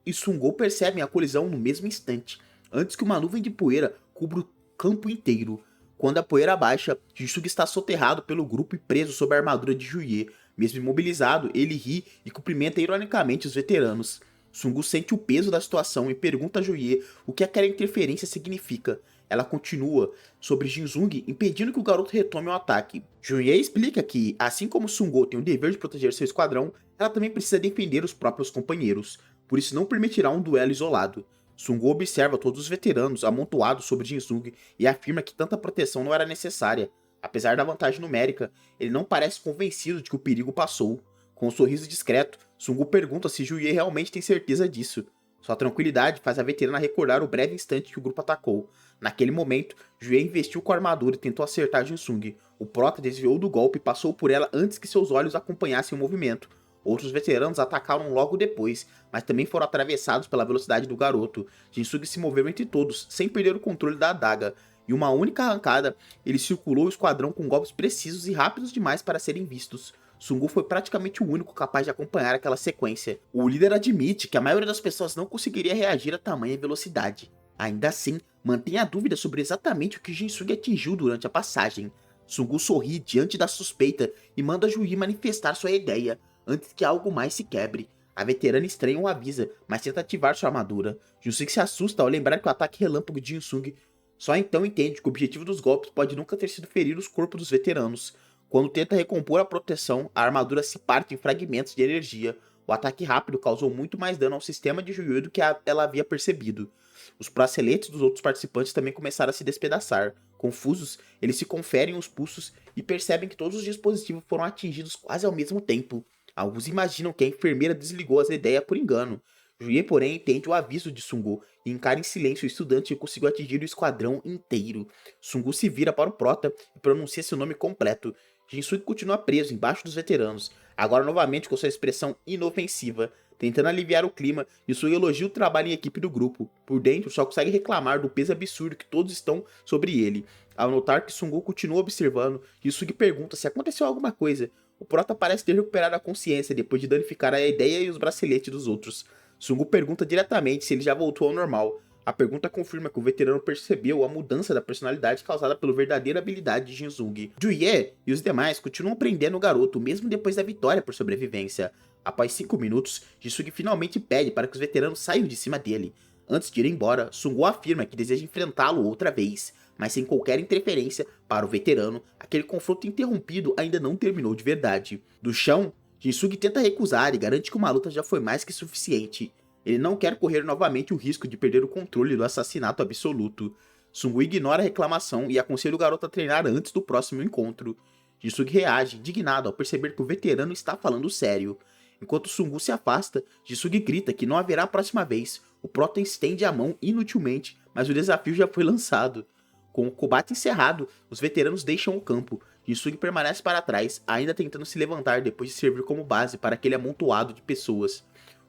e Sungo percebem a colisão no mesmo instante, antes que uma nuvem de poeira cubra o campo inteiro. Quando a poeira baixa, Jinsung está soterrado pelo grupo e preso sob a armadura de Juye. Mesmo imobilizado, ele ri e cumprimenta ironicamente os veteranos. Sungu sente o peso da situação e pergunta a Juye o que aquela interferência significa. Ela continua sobre Jinsung, impedindo que o garoto retome o ataque. Juye explica que, assim como Sungo tem o dever de proteger seu esquadrão, ela também precisa defender os próprios companheiros, por isso não permitirá um duelo isolado. Sungo observa todos os veteranos amontoados sobre Jinsung e afirma que tanta proteção não era necessária. Apesar da vantagem numérica, ele não parece convencido de que o perigo passou. Com um sorriso discreto, Sungu pergunta se Juye realmente tem certeza disso. Sua tranquilidade faz a veterana recordar o breve instante que o grupo atacou. Naquele momento, Juye investiu com a armadura e tentou acertar Jinsung. O Prota desviou do golpe e passou por ela antes que seus olhos acompanhassem o movimento. Outros veteranos atacaram logo depois, mas também foram atravessados pela velocidade do garoto. Jinsung se moveu entre todos, sem perder o controle da adaga. Em uma única arrancada, ele circulou o esquadrão com golpes precisos e rápidos demais para serem vistos. Sungu foi praticamente o único capaz de acompanhar aquela sequência. O líder admite que a maioria das pessoas não conseguiria reagir a tamanha velocidade. Ainda assim, mantém a dúvida sobre exatamente o que Jinsung atingiu durante a passagem. Sungu sorri diante da suspeita e manda Juyi manifestar sua ideia, antes que algo mais se quebre. A veterana estranha o avisa, mas tenta ativar sua armadura. Jinsung se assusta ao lembrar que o ataque relâmpago de Jinsung só então entende que o objetivo dos golpes pode nunca ter sido ferir os corpos dos veteranos. Quando tenta recompor a proteção, a armadura se parte em fragmentos de energia. O ataque rápido causou muito mais dano ao sistema de Juyi do que ela havia percebido. Os braceletes dos outros participantes também começaram a se despedaçar. Confusos, eles se conferem os pulsos e percebem que todos os dispositivos foram atingidos quase ao mesmo tempo. Alguns imaginam que a enfermeira desligou as ideias por engano. Juyi, porém, entende o aviso de Sungu e encara em silêncio o estudante que conseguiu atingir o esquadrão inteiro. Sungu se vira para o Prota e pronuncia seu nome completo. Jinsung continua preso embaixo dos veteranos, agora novamente com sua expressão inofensiva, tentando aliviar o clima. Jinsung elogia o trabalho em equipe do grupo. Por dentro, só consegue reclamar do peso absurdo que todos estão sobre ele. Ao notar que Sungu continua observando, Jinsung pergunta se aconteceu alguma coisa. O Prota parece ter recuperado a consciência depois de danificar a ideia e os braceletes dos outros. Sungu pergunta diretamente se ele já voltou ao normal. A pergunta confirma que o veterano percebeu a mudança da personalidade causada pela verdadeira habilidade de Jinsung. Juye e os demais continuam prendendo o garoto mesmo depois da vitória por sobrevivência. Após 5 minutos, Jinsung finalmente pede para que os veteranos saiam de cima dele. Antes de ir embora, Sungu afirma que deseja enfrentá-lo outra vez, mas sem qualquer interferência para o veterano, aquele confronto interrompido ainda não terminou de verdade. Do chão, Jinsung tenta recusar e garante que uma luta já foi mais que suficiente. Ele não quer correr novamente o risco de perder o controle do assassinato absoluto. Sungu ignora a reclamação e aconselha o garoto a treinar antes do próximo encontro. Jinsung reage, indignado ao perceber que o veterano está falando sério. Enquanto Sungu se afasta, Jinsung grita que não haverá a próxima vez. O Prota estende a mão inutilmente, mas o desafio já foi lançado. Com o combate encerrado, os veteranos deixam o campo. Jinsung permanece para trás, ainda tentando se levantar depois de servir como base para aquele amontoado de pessoas.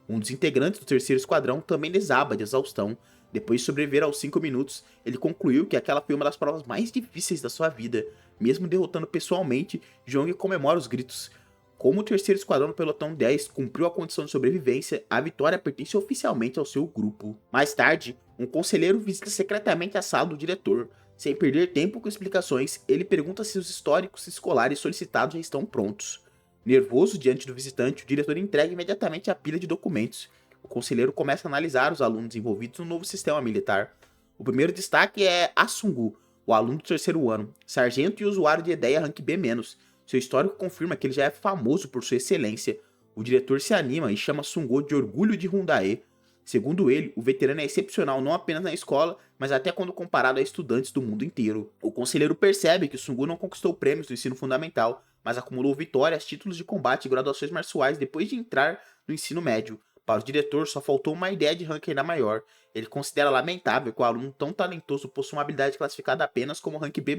Um dos integrantes do terceiro esquadrão também desaba de exaustão. Depois de sobreviver aos 5 minutos, ele concluiu que aquela foi uma das provas mais difíceis da sua vida. Mesmo derrotando pessoalmente, Jong comemora os gritos como o terceiro esquadrão do pelotão 10 cumpriu a condição de sobrevivência, a vitória pertence oficialmente ao seu grupo. Mais tarde, um conselheiro visita secretamente a sala do diretor. Sem perder tempo com explicações, ele pergunta se os históricos escolares solicitados já estão prontos. Nervoso diante do visitante, o diretor entrega imediatamente a pilha de documentos. O conselheiro começa a analisar os alunos envolvidos no novo sistema militar. O primeiro destaque é Asungu, o aluno do terceiro ano, sargento e usuário de ideia rank B-. Seu histórico confirma que ele já é famoso por sua excelência. O diretor se anima e chama Sungo de orgulho de Hyundai. Segundo ele, o veterano é excepcional não apenas na escola, mas até quando comparado a estudantes do mundo inteiro. O conselheiro percebe que Sungo não conquistou prêmios do ensino fundamental, mas acumulou vitórias, títulos de combate e graduações marciais depois de entrar no ensino médio. Para o diretor, só faltou uma ideia de rank ainda maior. Ele considera lamentável que o aluno tão talentoso possua uma habilidade classificada apenas como rank B-.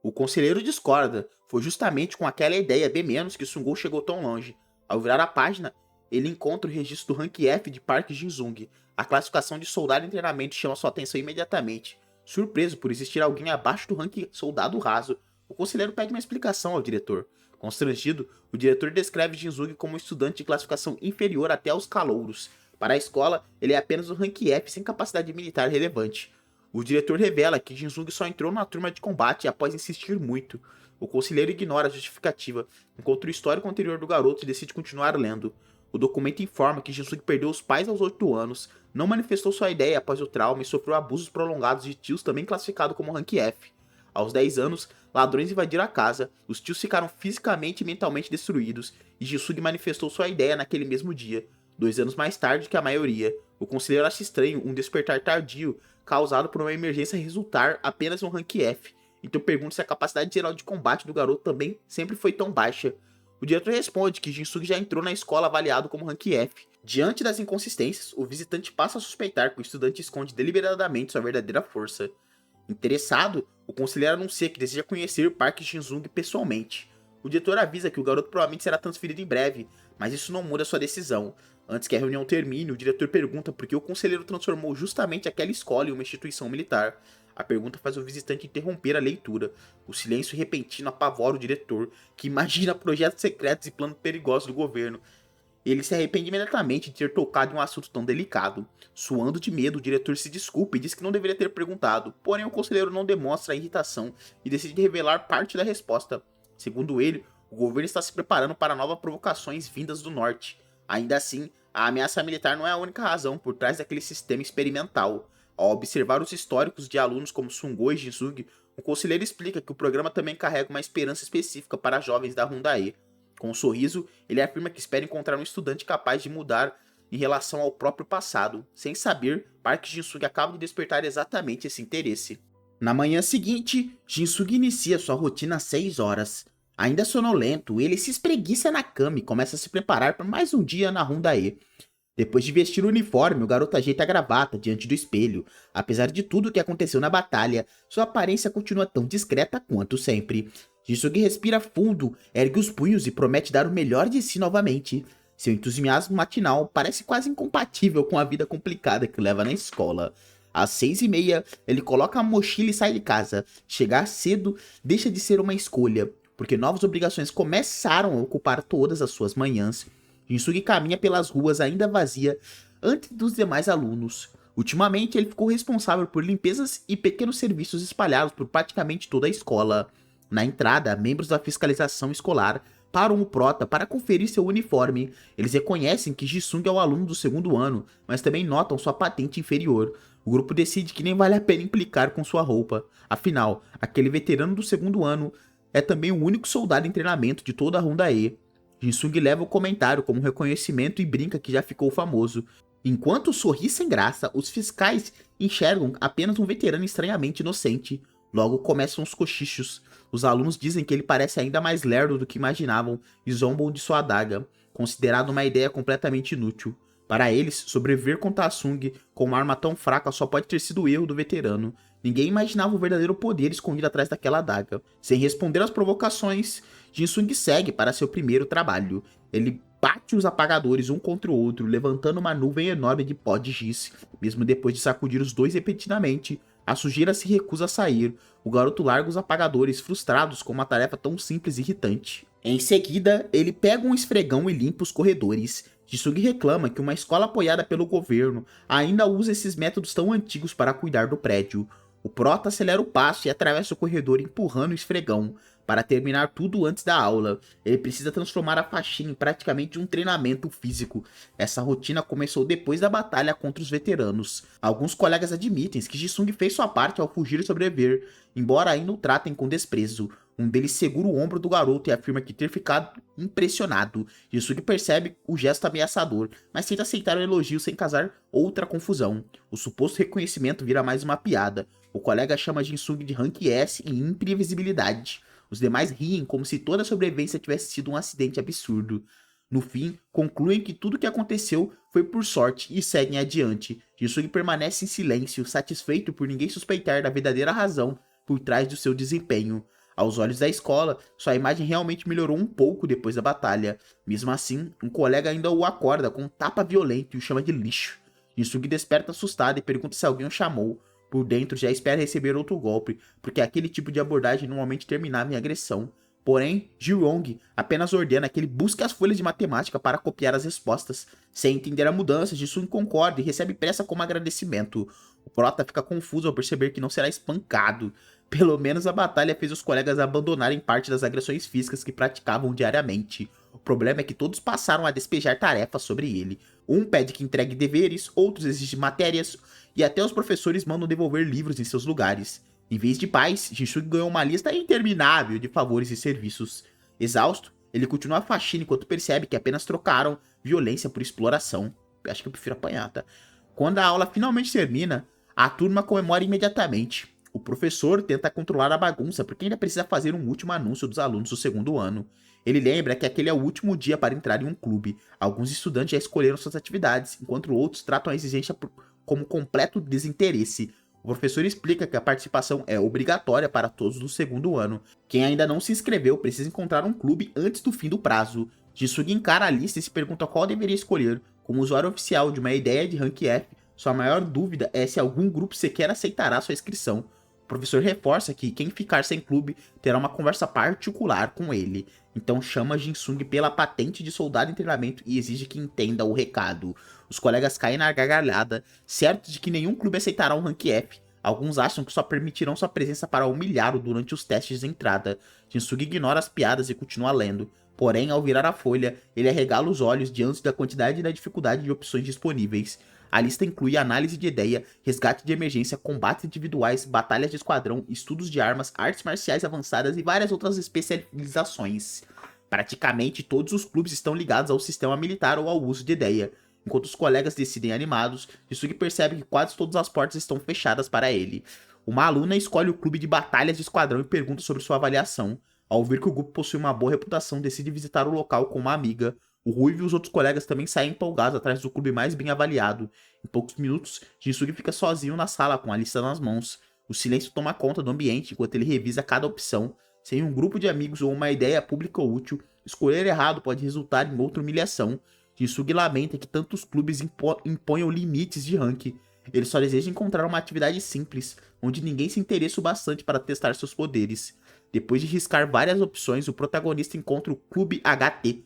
O conselheiro discorda. Foi justamente com aquela ideia B- que Sungo chegou tão longe. Ao virar a página, ele encontra o registro do rank F de Park Jin-sung. A classificação de soldado em treinamento chama sua atenção imediatamente. Surpreso por existir alguém abaixo do rank soldado raso, o conselheiro pede uma explicação ao diretor. Constrangido, o diretor descreve Jin-sung como um estudante de classificação inferior até aos calouros. Para a escola, ele é apenas um rank F sem capacidade militar relevante. O diretor revela que Jin-sung só entrou na turma de combate após insistir muito. O conselheiro ignora a justificativa, encontra o histórico anterior do garoto e decide continuar lendo. O documento informa que Jin-sung perdeu os pais aos 8 anos, não manifestou sua ideia após o trauma e sofreu abusos prolongados de tios também classificado como rank F. Aos 10 anos, ladrões invadiram a casa, os tios ficaram fisicamente e mentalmente destruídos, e Jin-sung manifestou sua ideia naquele mesmo dia, 2 anos mais tarde que a maioria. O conselheiro acha estranho um despertar tardio, causado por uma emergência resultar apenas em um rank F, então pergunta se a capacidade geral de combate do garoto também sempre foi tão baixa. O diretor responde que Jin-sung já entrou na escola avaliado como rank F. Diante das inconsistências, o visitante passa a suspeitar que o estudante esconde deliberadamente sua verdadeira força. Interessado, o conselheiro anuncia que deseja conhecer Park Jin-sung pessoalmente. O diretor avisa que o garoto provavelmente será transferido em breve, mas isso não muda sua decisão. Antes que a reunião termine, o diretor pergunta por que o conselheiro transformou justamente aquela escola em uma instituição militar. A pergunta faz o visitante interromper a leitura. O silêncio repentino apavora o diretor, que imagina projetos secretos e planos perigosos do governo. Ele se arrepende imediatamente de ter tocado em um assunto tão delicado. Suando de medo, o diretor se desculpa e diz que não deveria ter perguntado, porém o conselheiro não demonstra a irritação e decide revelar parte da resposta. Segundo ele, o governo está se preparando para novas provocações vindas do norte. Ainda assim, a ameaça militar não é a única razão por trás daquele sistema experimental. Ao observar os históricos de alunos como Sungo e Jin-sung, o conselheiro explica que o programa também carrega uma esperança específica para jovens da Hyundai. Com um sorriso, ele afirma que espera encontrar um estudante capaz de mudar em relação ao próprio passado. Sem saber, Park Jin-sung acaba de despertar exatamente esse interesse. Na manhã seguinte, Jin-sung inicia sua rotina às 6 horas. Ainda sonolento, ele se espreguiça na cama e começa a se preparar para mais um dia na Hyundai. Depois de vestir o uniforme, o garoto ajeita a gravata diante do espelho. Apesar de tudo o que aconteceu na batalha, sua aparência continua tão discreta quanto sempre. Jin-sung respira fundo, ergue os punhos e promete dar o melhor de si novamente. Seu entusiasmo matinal parece quase incompatível com a vida complicada que leva na escola. Às 6h30, ele coloca a mochila e sai de casa. Chegar cedo deixa de ser uma escolha, porque novas obrigações começaram a ocupar todas as suas manhãs. Jin-sung caminha pelas ruas ainda vazia antes dos demais alunos. Ultimamente, ele ficou responsável por limpezas e pequenos serviços espalhados por praticamente toda a escola. Na entrada, membros da fiscalização escolar param o prota para conferir seu uniforme. Eles reconhecem que Jin-sung é o aluno do segundo ano, mas também notam sua patente inferior. O grupo decide que nem vale a pena implicar com sua roupa. Afinal, aquele veterano do segundo ano é também o único soldado em treinamento de toda a Hyundai. Jin-sung leva o comentário como um reconhecimento e brinca que já ficou famoso. Enquanto sorri sem graça, os fiscais enxergam apenas um veterano estranhamente inocente. Logo começam os cochichos. Os alunos dizem que ele parece ainda mais lerdo do que imaginavam e zombam de sua adaga, considerado uma ideia completamente inútil. Para eles, sobreviver com Ta-sung com uma arma tão fraca só pode ter sido o erro do veterano. Ninguém imaginava o verdadeiro poder escondido atrás daquela adaga. Sem responder às provocações, Jin-sung segue para seu primeiro trabalho. Ele bate os apagadores um contra o outro, levantando uma nuvem enorme de pó de giz. Mesmo depois de sacudir os dois repetidamente, a sujeira se recusa a sair. O garoto larga os apagadores, frustrados com uma tarefa tão simples e irritante. Em seguida, ele pega um esfregão e limpa os corredores. Jisung reclama que uma escola apoiada pelo governo ainda usa esses métodos tão antigos para cuidar do prédio. O prota acelera o passo e atravessa o corredor empurrando o esfregão. Para terminar tudo antes da aula, ele precisa transformar a faxina em praticamente um treinamento físico. Essa rotina começou depois da batalha contra os veteranos. Alguns colegas admitem que Jisung fez sua parte ao fugir e sobreviver, embora ainda o tratem com desprezo. Um deles segura o ombro do garoto e afirma que ter ficado impressionado. Jisung percebe o gesto ameaçador, mas tenta aceitar o elogio sem causar outra confusão. O suposto reconhecimento vira mais uma piada. O colega chama Jisung de Rank S e imprevisibilidade. Os demais riem como se toda a sobrevivência tivesse sido um acidente absurdo. No fim, concluem que tudo o que aconteceu foi por sorte e seguem adiante. Jisung permanece em silêncio, satisfeito por ninguém suspeitar da verdadeira razão por trás do seu desempenho. Aos olhos da escola, sua imagem realmente melhorou um pouco depois da batalha. Mesmo assim, um colega ainda o acorda com um tapa violento e o chama de lixo. Jisung desperta assustado e pergunta se alguém o chamou. Por dentro já espera receber outro golpe, porque aquele tipo de abordagem normalmente terminava em agressão. Porém, Ji-Rong apenas ordena que ele busque as folhas de matemática para copiar as respostas. Sem entender a mudança, Jisung concorda e recebe pressa como agradecimento. O prota fica confuso ao perceber que não será espancado. Pelo menos a batalha fez os colegas abandonarem parte das agressões físicas que praticavam diariamente. O problema é que todos passaram a despejar tarefas sobre ele. Um pede que entregue deveres, outros exigem matérias, e até os professores mandam devolver livros em seus lugares. Em vez de paz, Jisung ganhou uma lista interminável de favores e serviços. Exausto, ele continua a faxina enquanto percebe que apenas trocaram violência por exploração. Acho que eu prefiro apanhar, tá? Quando a aula finalmente termina, a turma comemora imediatamente. O professor tenta controlar a bagunça porque ainda precisa fazer um último anúncio dos alunos do segundo ano. Ele lembra que aquele é o último dia para entrar em um clube. Alguns estudantes já escolheram suas atividades, enquanto outros tratam a exigência como completo desinteresse. O professor explica que a participação é obrigatória para todos do segundo ano. Quem ainda não se inscreveu precisa encontrar um clube antes do fim do prazo. Jisung encara a lista e se pergunta qual deveria escolher. Como usuário oficial de uma ideia de Rank F, sua maior dúvida é se algum grupo sequer aceitará sua inscrição. O professor reforça que quem ficar sem clube terá uma conversa particular com ele. Então chama Jisung pela patente de soldado em treinamento e exige que entenda o recado. Os colegas caem na gargalhada, certos de que nenhum clube aceitará um Rank F. Alguns acham que só permitirão sua presença para humilhá-lo durante os testes de entrada. Jisung ignora as piadas e continua lendo. Porém, ao virar a folha, ele arregala os olhos diante da quantidade e da dificuldade de opções disponíveis. A lista inclui análise de ideia, resgate de emergência, combates individuais, batalhas de esquadrão, estudos de armas, artes marciais avançadas e várias outras especializações. Praticamente todos os clubes estão ligados ao sistema militar ou ao uso de ideia. Enquanto os colegas decidem animados, Jisung percebe que quase todas as portas estão fechadas para ele. Uma aluna escolhe o clube de batalhas de esquadrão e pergunta sobre sua avaliação. Ao ver que o grupo possui uma boa reputação, decide visitar o local com uma amiga. O Ruivo e os outros colegas também saem empolgados atrás do clube mais bem avaliado. Em poucos minutos, Jisung fica sozinho na sala com a lista nas mãos. O silêncio toma conta do ambiente enquanto ele revisa cada opção. Sem um grupo de amigos ou uma ideia pública útil, escolher errado pode resultar em outra humilhação. Jisung lamenta que tantos clubes imponham limites de rank. Ele só deseja encontrar uma atividade simples, onde ninguém se interessa o bastante para testar seus poderes. Depois de riscar várias opções, o protagonista encontra o Clube HT.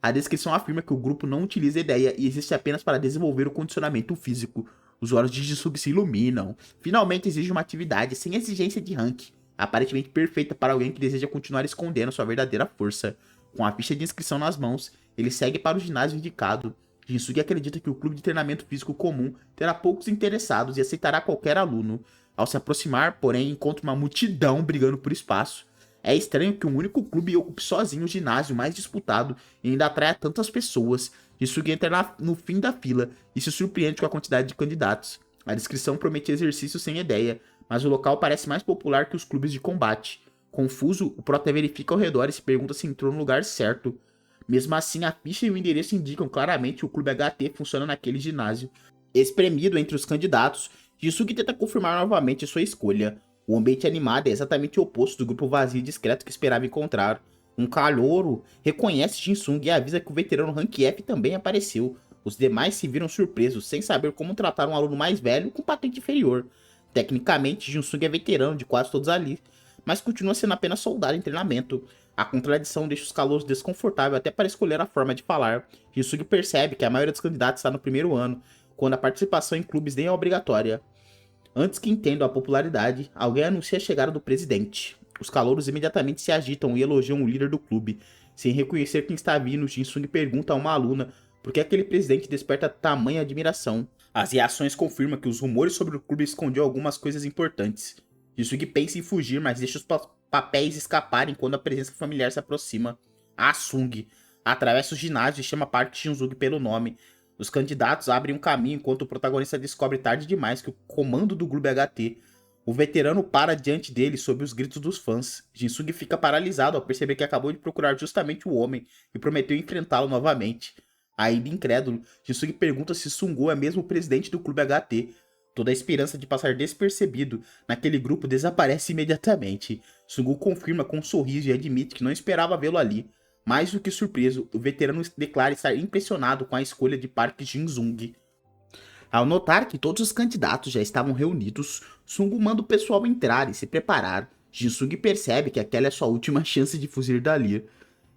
A descrição afirma que o grupo não utiliza ideia e existe apenas para desenvolver o condicionamento físico. Os olhos de Jisung se iluminam. Finalmente exige uma atividade sem exigência de rank, aparentemente perfeita para alguém que deseja continuar escondendo sua verdadeira força. Com a ficha de inscrição nas mãos, ele segue para o ginásio indicado. Jisung acredita que o clube de treinamento físico comum terá poucos interessados e aceitará qualquer aluno. Ao se aproximar, porém, encontra uma multidão brigando por espaço. É estranho que um único clube ocupe sozinho o ginásio mais disputado e ainda atraia tantas pessoas. Jisung entra no fim da fila e se surpreende com a quantidade de candidatos. A descrição prometia exercício sem ideia, mas o local parece mais popular que os clubes de combate. Confuso, o prota verifica ao redor e se pergunta se entrou no lugar certo. Mesmo assim, a ficha e o endereço indicam claramente que o clube HT funciona naquele ginásio. Espremido entre os candidatos, Jisung tenta confirmar novamente sua escolha. O ambiente animado é exatamente o oposto do grupo vazio e discreto que esperava encontrar. Um calouro reconhece Jisung e avisa que o veterano Rank F também apareceu. Os demais se viram surpresos, sem saber como tratar um aluno mais velho com patente inferior. Tecnicamente, Jisung é veterano de quase todos ali, mas continua sendo apenas soldado em treinamento. A contradição deixa os calouros desconfortáveis até para escolher a forma de falar. Jinsugi percebe que a maioria dos candidatos está no primeiro ano, quando a participação em clubes nem é obrigatória. Antes que entendam a popularidade, alguém anuncia a chegada do presidente. Os calouros imediatamente se agitam e elogiam o líder do clube. Sem reconhecer quem está vindo, Jinsung pergunta a uma aluna por que aquele presidente desperta tamanha admiração. As reações confirmam que os rumores sobre o clube escondiam algumas coisas importantes. Jinsung pensa em fugir, mas deixa os papéis escaparem quando a presença familiar se aproxima. Sung atravessa o ginásio e chama Park Shin-sung pelo nome. Os candidatos abrem um caminho enquanto o protagonista descobre tarde demais que o comando do Clube HT. O veterano para diante dele sob os gritos dos fãs. Jinsung fica paralisado ao perceber que acabou de procurar justamente o homem e prometeu enfrentá-lo novamente. Ainda incrédulo, Jinsung pergunta se Sungu é mesmo o presidente do Clube HT. Toda a esperança de passar despercebido naquele grupo desaparece imediatamente. Sungu confirma com um sorriso e admite que não esperava vê-lo ali. Mais do que surpreso, o veterano declara estar impressionado com a escolha de Park Jin-sung. Ao notar que todos os candidatos já estavam reunidos, Sungu manda o pessoal entrar e se preparar. Jin-sung percebe que aquela é sua última chance de fugir dali.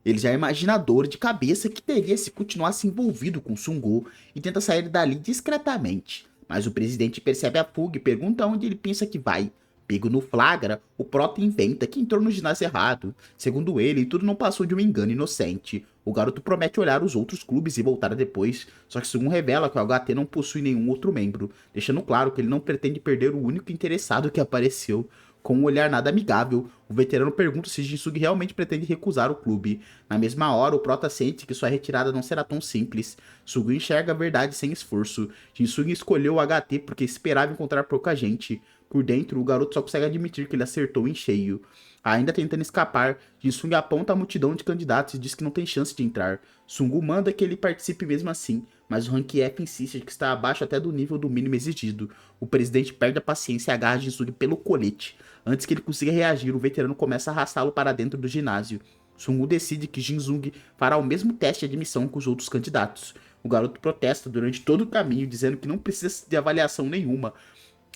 Ele já imagina a dor de cabeça que teria se continuasse envolvido com Sungu e tenta sair dali discretamente. Mas o presidente percebe a fuga e pergunta onde ele pensa que vai. Pego no flagra, o Prota inventa que entrou no ginásio errado. Segundo ele, tudo não passou de um engano inocente. O garoto promete olhar os outros clubes e voltar depois, só que Sungun revela que o HT não possui nenhum outro membro, deixando claro que ele não pretende perder o único interessado que apareceu. Com um olhar nada amigável, o veterano pergunta se Jinsung realmente pretende recusar o clube. Na mesma hora, o Prota sente que sua retirada não será tão simples. Sungun enxerga a verdade sem esforço. Jinsung escolheu o HT porque esperava encontrar pouca gente. Por dentro, o garoto só consegue admitir que ele acertou em cheio. Ainda tentando escapar, Jinsung aponta a multidão de candidatos e diz que não tem chance de entrar. Sungu manda que ele participe mesmo assim, mas o Rank F insiste que está abaixo até do nível do mínimo exigido. O presidente perde a paciência e agarra Jinsung pelo colete. Antes que ele consiga reagir, o veterano começa a arrastá-lo para dentro do ginásio. Sungu decide que Jinsung fará o mesmo teste de admissão que os outros candidatos. O garoto protesta durante todo o caminho, dizendo que não precisa de avaliação nenhuma.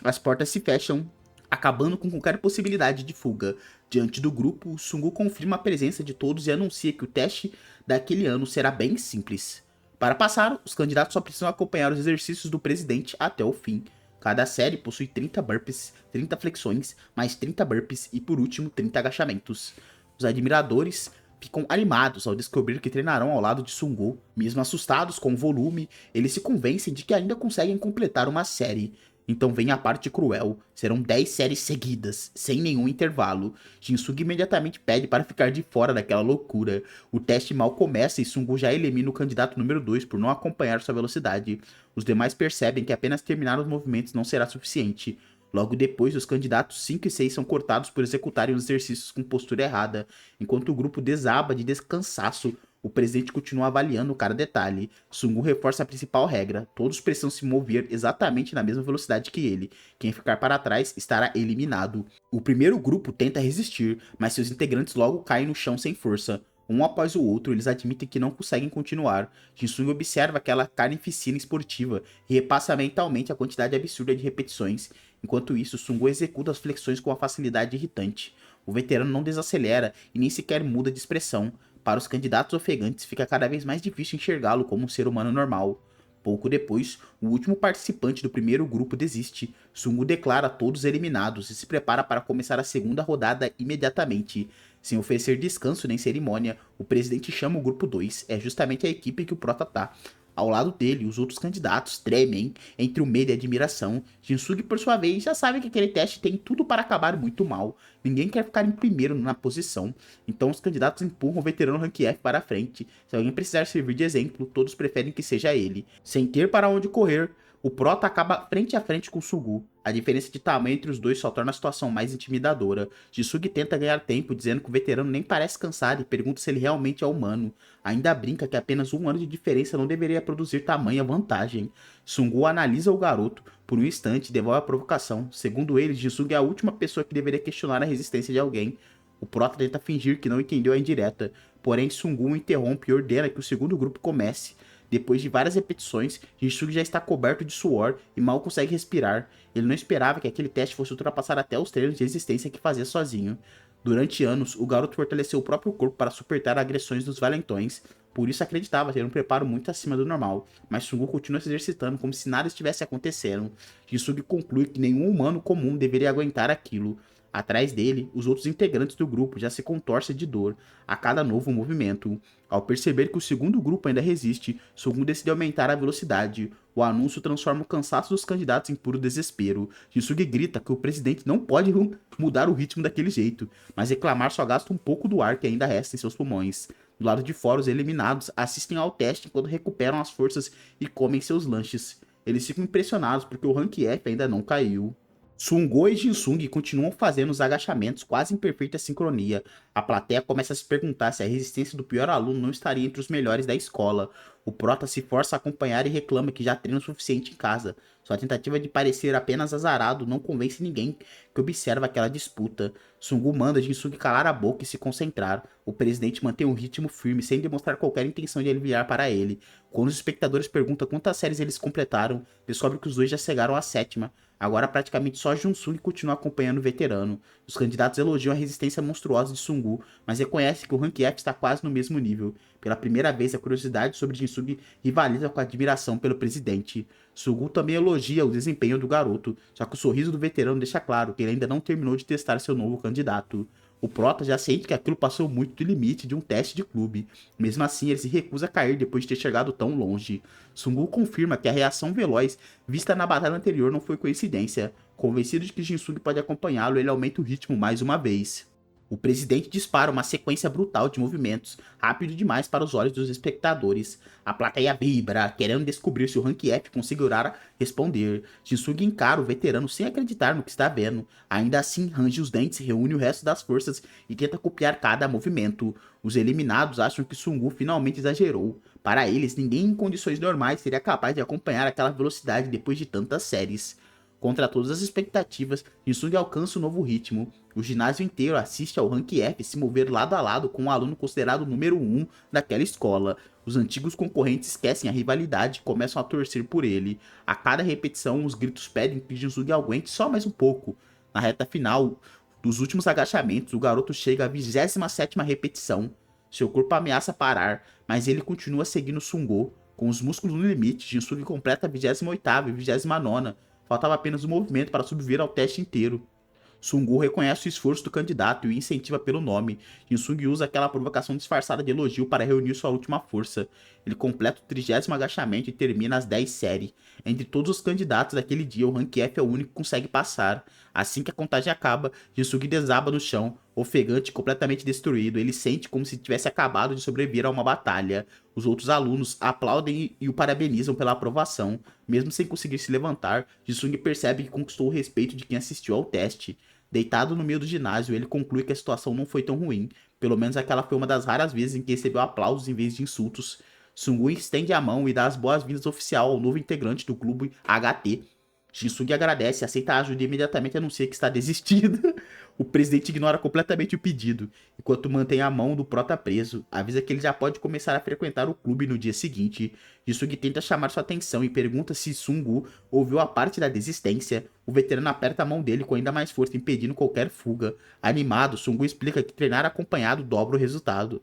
As portas se fecham, acabando com qualquer possibilidade de fuga. Diante do grupo, Sungu confirma a presença de todos e anuncia que o teste daquele ano será bem simples. Para passar, os candidatos só precisam acompanhar os exercícios do presidente até o fim. Cada série possui 30 burpees, 30 flexões, mais 30 burpees e, por último, 30 agachamentos. Os admiradores ficam animados ao descobrir que treinarão ao lado de Sungu. Mesmo assustados com o volume, eles se convencem de que ainda conseguem completar uma série. Então vem a parte cruel, serão 10 séries seguidas, sem nenhum intervalo. Jinsung imediatamente pede para ficar de fora daquela loucura. O teste mal começa e Sungu já elimina o candidato número 2 por não acompanhar sua velocidade. Os demais percebem que apenas terminar os movimentos não será suficiente. Logo depois, os candidatos 5 e 6 são cortados por executarem os exercícios com postura errada, enquanto o grupo desaba de descansaço. O presidente continua avaliando cada detalhe. Sungu reforça a principal regra: todos precisam se mover exatamente na mesma velocidade que ele. Quem ficar para trás estará eliminado. O primeiro grupo tenta resistir, mas seus integrantes logo caem no chão sem força. Um após o outro, eles admitem que não conseguem continuar. Jinsung observa aquela carnificina esportiva e repassa mentalmente a quantidade absurda de repetições. Enquanto isso, Sungu executa as flexões com uma facilidade irritante. O veterano não desacelera e nem sequer muda de expressão. Para os candidatos ofegantes, fica cada vez mais difícil enxergá-lo como um ser humano normal. Pouco depois, o último participante do primeiro grupo desiste. Sungu declara todos eliminados e se prepara para começar a segunda rodada imediatamente. Sem oferecer descanso nem cerimônia, o presidente chama o grupo 2, é justamente a equipe que o Prota tá. Ao lado dele, os outros candidatos tremem entre o medo e a admiração. Jinsung, por sua vez, já sabe que aquele teste tem tudo para acabar muito mal. Ninguém quer ficar em primeiro na posição. Então os candidatos empurram o veterano Rank F para a frente. Se alguém precisar servir de exemplo, todos preferem que seja ele. Sem ter para onde correr, o Prota acaba frente a frente com o Sungu. A diferença de tamanho entre os dois só torna a situação mais intimidadora. Jinsung tenta ganhar tempo, dizendo que o veterano nem parece cansado e pergunta se ele realmente é humano. Ainda brinca que apenas um ano de diferença não deveria produzir tamanha vantagem. Sungu analisa o garoto por um instante e devolve a provocação. Segundo ele, Jinsung é a última pessoa que deveria questionar a resistência de alguém. O Prota tenta fingir que não entendeu a indireta, porém Sungu o interrompe e ordena que o segundo grupo comece. Depois de várias repetições, Jinsung já está coberto de suor e mal consegue respirar. Ele não esperava que aquele teste fosse ultrapassar até os treinos de resistência que fazia sozinho. Durante anos, o garoto fortaleceu o próprio corpo para suportar agressões dos valentões, por isso acreditava ter um preparo muito acima do normal, mas Sungu continua se exercitando como se nada estivesse acontecendo. Jinsugi conclui que nenhum humano comum deveria aguentar aquilo. Atrás dele, os outros integrantes do grupo já se contorcem de dor a cada novo movimento. Ao perceber que o segundo grupo ainda resiste, Sungu decide aumentar a velocidade. O anúncio transforma o cansaço dos candidatos em puro desespero. Jinsugi grita que o presidente não pode mudar o ritmo daquele jeito, mas reclamar só gasta um pouco do ar que ainda resta em seus pulmões. Do lado de fora, os eliminados assistem ao teste enquanto recuperam as forças e comem seus lanches. Eles ficam impressionados porque o rank F ainda não caiu. Sungo e Jinsung continuam fazendo os agachamentos quase em perfeita sincronia. A plateia começa a se perguntar se a resistência do pior aluno não estaria entre os melhores da escola. O Prota se força a acompanhar e reclama que já treina o suficiente em casa. Sua tentativa de parecer apenas azarado não convence ninguém que observa aquela disputa. Sungu manda Jinsung calar a boca e se concentrar. O presidente mantém um ritmo firme sem demonstrar qualquer intenção de aliviar para ele. Quando os espectadores perguntam quantas séries eles completaram, descobre que os dois já chegaram à sétima. Agora praticamente só Jinsung continua acompanhando o veterano. Os candidatos elogiam a resistência monstruosa de Sungu, mas reconhecem que o rank F está quase no mesmo nível. Pela primeira vez, a curiosidade sobre Jinsung rivaliza com a admiração pelo presidente. Sungu também elogia o desempenho do garoto, só que o sorriso do veterano deixa claro que ele ainda não terminou de testar seu novo candidato. O Prota já sente que aquilo passou muito do limite de um teste de clube. Mesmo assim, ele se recusa a cair depois de ter chegado tão longe. Sungu confirma que a reação veloz vista na batalha anterior não foi coincidência. Convencido de que Jinsung pode acompanhá-lo, ele aumenta o ritmo mais uma vez. O presidente dispara uma sequência brutal de movimentos, rápido demais para os olhos dos espectadores. A plateia vibra, querendo descobrir se o rank F conseguirá responder. Jinsung encara o veterano sem acreditar no que está vendo. Ainda assim, range os dentes, reúne o resto das forças e tenta copiar cada movimento. Os eliminados acham que Sungu finalmente exagerou. Para eles, ninguém em condições normais seria capaz de acompanhar aquela velocidade depois de tantas séries. Contra todas as expectativas, Jinsung alcança um novo ritmo. O ginásio inteiro assiste ao rank F se mover lado a lado com um aluno considerado o número 1 daquela escola. Os antigos concorrentes esquecem a rivalidade e começam a torcer por ele. A cada repetição, os gritos pedem que Jinsung aguente só mais um pouco. Na reta final dos últimos agachamentos, o garoto chega à 27ª repetição. Seu corpo ameaça parar, mas ele continua seguindo Sungo. Com os músculos no limite, Jinsung completa a 28ª e 29ª. Faltava apenas um movimento para sobreviver ao teste inteiro. Sungu reconhece o esforço do candidato e o incentiva pelo nome. Jinsung usa aquela provocação disfarçada de elogio para reunir sua última força. Ele completa o 30º agachamento e termina as 10 séries. Entre todos os candidatos daquele dia, o rank F é o único que consegue passar. Assim que a contagem acaba, Jinsung desaba no chão, ofegante e completamente destruído. Ele sente como se tivesse acabado de sobreviver a uma batalha. Os outros alunos aplaudem e o parabenizam pela aprovação. Mesmo sem conseguir se levantar, Jinsung percebe que conquistou o respeito de quem assistiu ao teste. Deitado no meio do ginásio, ele conclui que a situação não foi tão ruim. Pelo menos aquela foi uma das raras vezes em que recebeu aplausos em vez de insultos. Sungu estende a mão e dá as boas-vindas oficial ao novo integrante do clube HT. Jinsung agradece, aceita a ajuda e imediatamente anuncia que está desistindo. O presidente ignora completamente o pedido, enquanto mantém a mão do Prota preso. Avisa que ele já pode começar a frequentar o clube no dia seguinte. Jinsung tenta chamar sua atenção e pergunta se Sungu ouviu a parte da desistência. O veterano aperta a mão dele com ainda mais força, impedindo qualquer fuga. Animado, Sungu explica que treinar acompanhado dobra o resultado.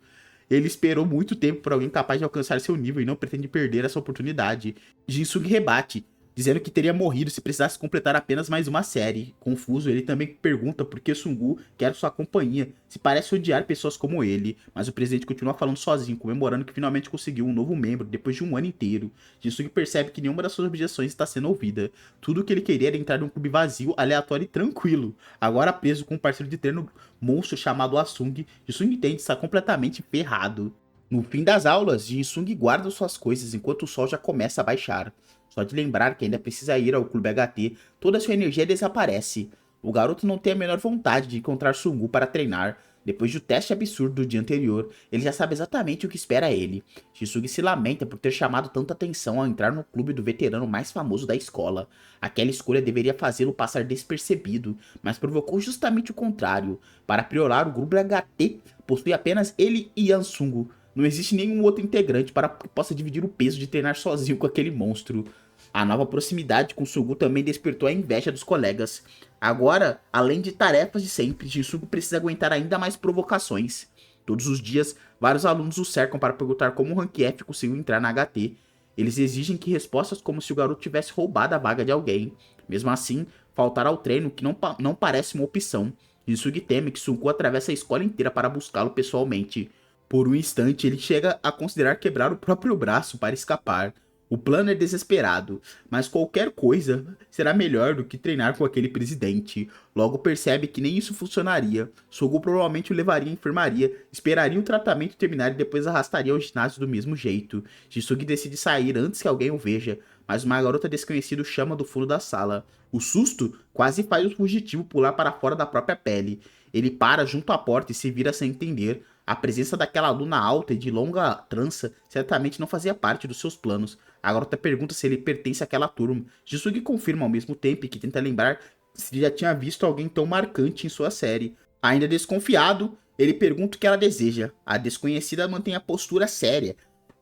Ele esperou muito tempo por alguém capaz de alcançar seu nível e não pretende perder essa oportunidade. Jinsung rebate, dizendo que teria morrido se precisasse completar apenas mais uma série. Confuso, ele também pergunta por que Sungu quer sua companhia, se parece odiar pessoas como ele, mas o presidente continua falando sozinho, comemorando que finalmente conseguiu um novo membro depois de um ano inteiro. Jinsung percebe que nenhuma das suas objeções está sendo ouvida. Tudo o que ele queria era entrar num clube vazio, aleatório e tranquilo. Agora preso com um parceiro de treino monstro chamado Asung, Jinsung entende estar completamente ferrado. No fim das aulas, Jinsung guarda suas coisas enquanto o sol já começa a baixar. Só de lembrar que ainda precisa ir ao clube HT, toda sua energia desaparece. O garoto não tem a menor vontade de encontrar Sungu para treinar. Depois do teste absurdo do dia anterior, ele já sabe exatamente o que espera ele. Jinsung se lamenta por ter chamado tanta atenção ao entrar no clube do veterano mais famoso da escola. Aquela escolha deveria fazê-lo passar despercebido, mas provocou justamente o contrário. Para piorar, o grupo HT possui apenas ele e Yansungu. Não existe nenhum outro integrante para que possa dividir o peso de treinar sozinho com aquele monstro. A nova proximidade com Sugu também despertou a inveja dos colegas. Agora, além de tarefas de sempre, Jinsugu precisa aguentar ainda mais provocações. Todos os dias, vários alunos o cercam para perguntar como o Rank F conseguiu entrar na HT. Eles exigem que respostas como se o garoto tivesse roubado a vaga de alguém. Mesmo assim, faltar ao treino que não parece uma opção. Jinsugi teme que Sunko atravesse a escola inteira para buscá-lo pessoalmente. Por um instante, ele chega a considerar quebrar o próprio braço para escapar. O plano é desesperado, mas qualquer coisa será melhor do que treinar com aquele presidente. Logo percebe que nem isso funcionaria. Sogo provavelmente o levaria à enfermaria, esperaria o tratamento terminar e depois arrastaria ao ginásio do mesmo jeito. Jisugi decide sair antes que alguém o veja, mas uma garota desconhecida o chama do fundo da sala. O susto quase faz o fugitivo pular para fora da própria pele. Ele para junto à porta e se vira sem entender. A presença daquela aluna alta e de longa trança certamente não fazia parte dos seus planos. A garota pergunta se ele pertence àquela turma. Jisugi confirma ao mesmo tempo que tenta lembrar se já tinha visto alguém tão marcante em sua série. Ainda desconfiado, ele pergunta o que ela deseja. A desconhecida mantém a postura séria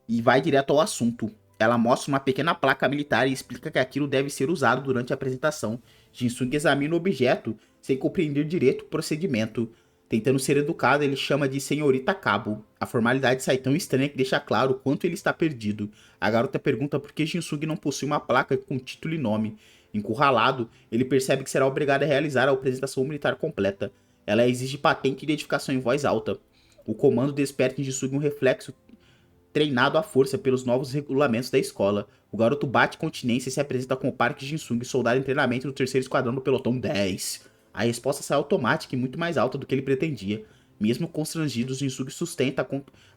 e vai direto ao assunto. Ela mostra uma pequena placa militar e explica que aquilo deve ser usado durante a apresentação. Jinsugi examina o objeto sem compreender direito o procedimento. Tentando ser educado, ele chama de Senhorita Cabo. A formalidade sai tão estranha que deixa claro o quanto ele está perdido. A garota pergunta por que Jinsugi não possui uma placa com título e nome. Encurralado, ele percebe que será obrigado a realizar a apresentação militar completa. Ela exige patente e identificação em voz alta. O comando desperta em Jinsugi um reflexo treinado à força pelos novos regulamentos da escola. O garoto bate continência e se apresenta como Park Jin-sung, soldado em treinamento do 3º Esquadrão do Pelotão 10. A resposta sai automática e muito mais alta do que ele pretendia. Mesmo constrangido, Jin-sung sustenta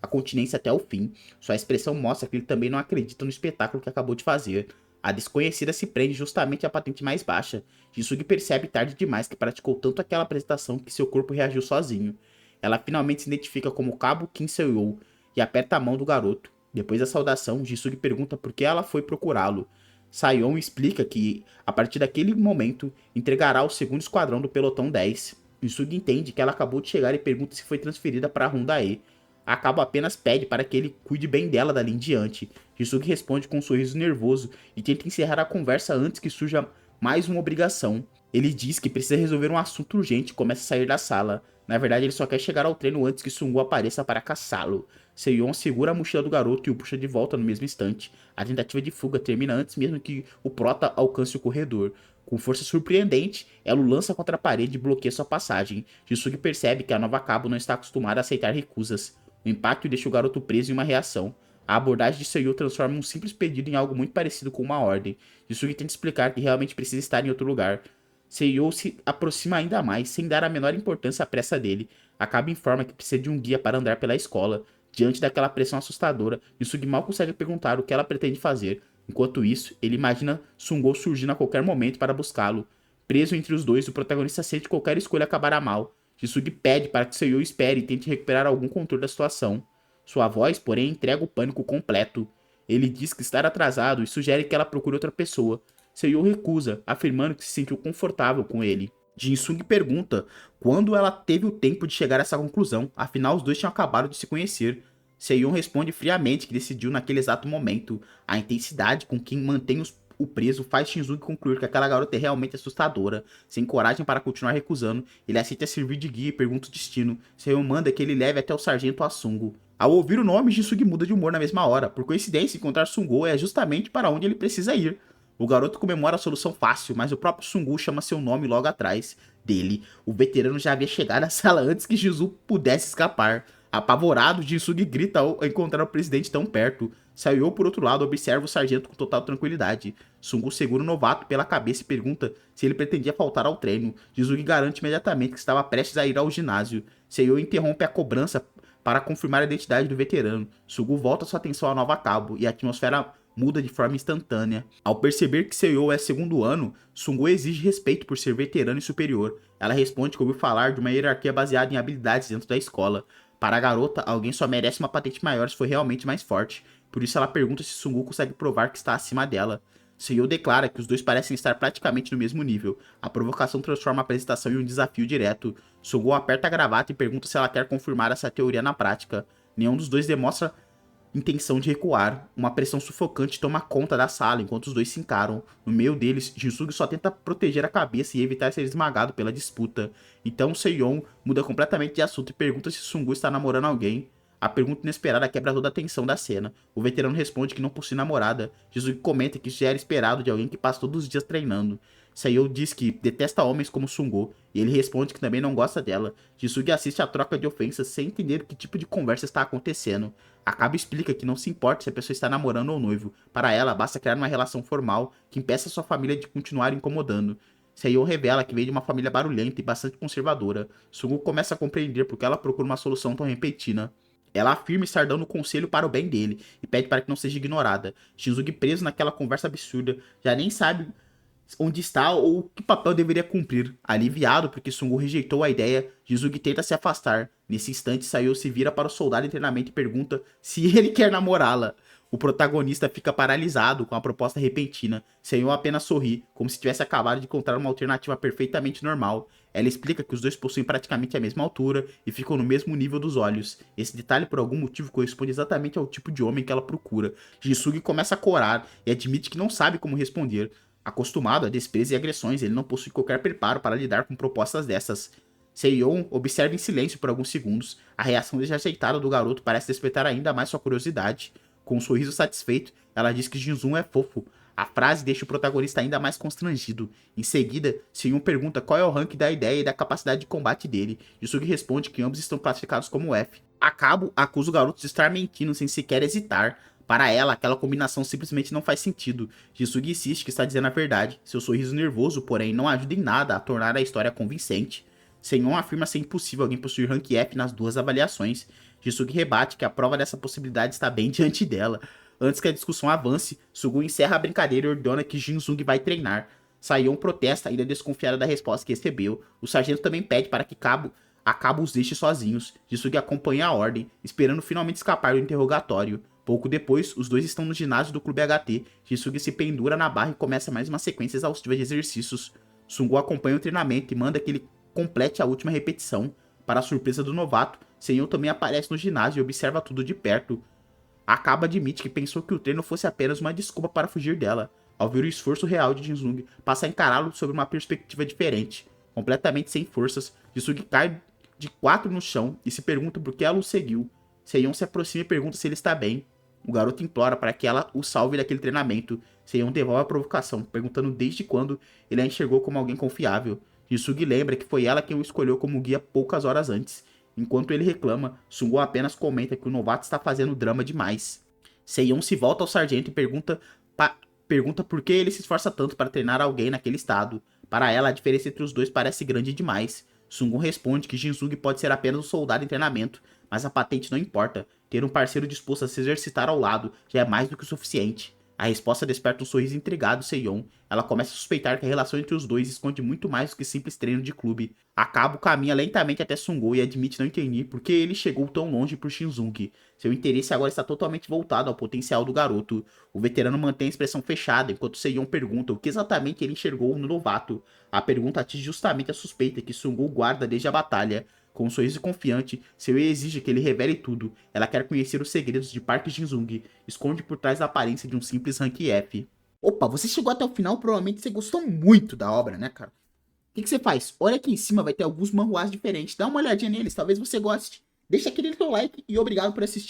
a continência até o fim. Sua expressão mostra que ele também não acredita no espetáculo que acabou de fazer. A desconhecida se prende justamente à patente mais baixa. Jin-sung percebe tarde demais que praticou tanto aquela apresentação que seu corpo reagiu sozinho. Ela finalmente se identifica como Cabo Kim Seo-yo e aperta a mão do garoto. Depois da saudação, Jisugi pergunta por que ela foi procurá-lo. Sayon explica que, a partir daquele momento, entregará o 2º Esquadrão do Pelotão 10. Jisugi entende que ela acabou de chegar e pergunta se foi transferida para Hundae. A Cabo apenas pede para que ele cuide bem dela dali em diante. Jisugi responde com um sorriso nervoso e tenta encerrar a conversa antes que surja mais uma obrigação. Ele diz que precisa resolver um assunto urgente e começa a sair da sala. Na verdade, ele só quer chegar ao treino antes que Sungu apareça para caçá-lo. Seiyon segura a mochila do garoto e o puxa de volta no mesmo instante. A tentativa de fuga termina antes mesmo que o prota alcance o corredor. Com força surpreendente, ela o lança contra a parede e bloqueia sua passagem. Jisugi percebe que a nova Cabo não está acostumada a aceitar recusas. O impacto deixa o garoto preso em uma reação. A abordagem de Seiyon transforma um simples pedido em algo muito parecido com uma ordem. Jisugi tenta explicar que realmente precisa estar em outro lugar. Seiyon se aproxima ainda mais, sem dar a menor importância à pressa dele. A Cabo informa que precisa de um guia para andar pela escola. Diante daquela pressão assustadora, Jisugi mal consegue perguntar o que ela pretende fazer. Enquanto isso, ele imagina Sungo surgindo a qualquer momento para buscá-lo. Preso entre os dois, o protagonista sente que qualquer escolha acabará mal. Jisugi pede para que Seiyon espere e tente recuperar algum controle da situação. Sua voz, porém, entrega o pânico completo. Ele diz que está atrasado e sugere que ela procure outra pessoa. Seiyon recusa, afirmando que se sentiu confortável com ele. Jin-sung pergunta quando ela teve o tempo de chegar a essa conclusão, afinal os dois tinham acabado de se conhecer. Seiyon responde friamente que decidiu naquele exato momento. A intensidade com que mantém o preso faz Shinzug concluir que aquela garota é realmente assustadora. Sem coragem para continuar recusando, ele aceita servir de guia e pergunta o destino. Seiyon manda que ele leve até o sargento Asungo. Ao ouvir o nome, Jin-sung muda de humor na mesma hora. Por coincidência, encontrar Sungo é justamente para onde ele precisa ir. O garoto comemora a solução fácil, mas o próprio Sungu chama seu nome logo atrás dele. O veterano já havia chegado à sala antes que Jizu pudesse escapar. Apavorado, Jinsugi grita ao encontrar o presidente tão perto. Saiyo, por outro lado, observa o sargento com total tranquilidade. Sungu segura o novato pela cabeça e pergunta se ele pretendia faltar ao treino. Jizugi garante imediatamente que estava prestes a ir ao ginásio. Seiyo interrompe a cobrança para confirmar a identidade do veterano. Sungu volta sua atenção à nova cabo e a atmosfera muda de forma instantânea. Ao perceber que Seiyo é 2º ano, Sungu exige respeito por ser veterano e superior. Ela responde que ouviu falar de uma hierarquia baseada em habilidades dentro da escola. Para a garota, alguém só merece uma patente maior se for realmente mais forte. Por isso ela pergunta se Sungu consegue provar que está acima dela. Seiyo declara que os dois parecem estar praticamente no mesmo nível. A provocação transforma a apresentação em um desafio direto. Sungu aperta a gravata e pergunta se ela quer confirmar essa teoria na prática. Nenhum dos dois demonstra intenção de recuar. Uma pressão sufocante toma conta da sala enquanto os dois se encaram. No meio deles, Jinsugi só tenta proteger a cabeça e evitar ser esmagado pela disputa. Então Seiyon muda completamente de assunto e pergunta se Sungu está namorando alguém. A pergunta inesperada quebra toda a tensão da cena. O veterano responde que não possui namorada. Jinsugi comenta que isso já era esperado de alguém que passa todos os dias treinando. Seiyon diz que detesta homens como Sungo, e ele responde que também não gosta dela. Jinsugi assiste a troca de ofensas sem entender que tipo de conversa está acontecendo. Akaba explica que não se importa se a pessoa está namorando ou noivo. Para ela, basta criar uma relação formal que impeça sua família de continuar incomodando. Seiyon revela que vem de uma família barulhenta e bastante conservadora. Sungo começa a compreender porque ela procura uma solução tão repentina. Ela afirma estar dando conselho para o bem dele e pede para que não seja ignorada. Shinzugi, preso naquela conversa absurda, já nem sabe onde está ou que papel deveria cumprir. Aliviado porque Sungu rejeitou a ideia, Jinzugi tenta se afastar. Nesse instante, Sayo se vira para o soldado em treinamento e pergunta se ele quer namorá-la. O protagonista fica paralisado com a proposta repentina. Senhor apenas sorri, como se tivesse acabado de encontrar uma alternativa perfeitamente normal. Ela explica que os dois possuem praticamente a mesma altura e ficam no mesmo nível dos olhos. Esse detalhe, por algum motivo, corresponde exatamente ao tipo de homem que ela procura. Jisugi começa a corar e admite que não sabe como responder. Acostumado a desprezo e agressões, ele não possui qualquer preparo para lidar com propostas dessas. Seiyon observa em silêncio por alguns segundos. A reação desajeitada do garoto parece despertar ainda mais sua curiosidade. Com um sorriso satisfeito, ela diz que Jinzun é fofo. A frase deixa o protagonista ainda mais constrangido. Em seguida, Seiyon pergunta qual é o rank da ideia e da capacidade de combate dele. Yusugi responde que ambos estão classificados como F. Akabo acusa o garoto de estar mentindo sem sequer hesitar. Para ela, aquela combinação simplesmente não faz sentido. Jisugi insiste que está dizendo a verdade. Seu sorriso nervoso, porém, não ajuda em nada a tornar a história convincente. Senhon afirma ser impossível alguém possuir rank F nas duas avaliações. Jisugi rebate que a prova dessa possibilidade está bem diante dela. Antes que a discussão avance, Sugu encerra a brincadeira e ordena que Jinzung vai treinar. Saiyon protesta, ainda desconfiada da resposta que recebeu. O sargento também pede para que Akabo os deixe sozinhos. Jisugi acompanha a ordem, esperando finalmente escapar do interrogatório. Pouco depois, os dois estão no ginásio do Clube HT. Jisugi se pendura na barra e começa mais uma sequência exaustiva de exercícios. Sungo acompanha o treinamento e manda que ele complete a última repetição. Para a surpresa do novato, Senhor também aparece no ginásio e observa tudo de perto. Akaba admite que pensou que o treino fosse apenas uma desculpa para fugir dela. Ao ver o esforço real de Jinzung, passa a encará-lo sob uma perspectiva diferente. Completamente sem forças, Jinzung cai de 4 no chão e se pergunta por que ela o seguiu. Seiyon se aproxima e pergunta se ele está bem. O garoto implora para que ela o salve daquele treinamento. Seiyon devolve a provocação, perguntando desde quando ele a enxergou como alguém confiável. Jinsugi lembra que foi ela quem o escolheu como guia poucas horas antes. Enquanto ele reclama, Sungo apenas comenta que o novato está fazendo drama demais. Seiyon se volta ao sargento e pergunta por que ele se esforça tanto para treinar alguém naquele estado. Para ela, a diferença entre os dois parece grande demais. Sungo responde que Jinsugi pode ser apenas um soldado em treinamento, mas a patente não importa. Ter um parceiro disposto a se exercitar ao lado já é mais do que o suficiente. A resposta desperta um sorriso intrigado em Seiyon. Ela começa a suspeitar que a relação entre os dois esconde muito mais do que simples treino de clube. Akabo caminha lentamente até Sungo e admite não entender por que ele chegou tão longe por Shinzung. Seu interesse agora está totalmente voltado ao potencial do garoto. O veterano mantém a expressão fechada enquanto Seiyon pergunta o que exatamente ele enxergou no novato. A pergunta atinge justamente a suspeita que Sungo guarda desde a batalha. Com um sorriso confiante, Seiyu exige que ele revele tudo. Ela quer conhecer os segredos de Park Jin-sung, esconde por trás da aparência de um simples rank F. Opa, você chegou até o final, provavelmente você gostou muito da obra, né, cara? O que você faz? Olha aqui em cima, vai ter alguns manhwas diferentes. Dá uma olhadinha neles, talvez você goste. Deixa aquele teu like e obrigado por assistir.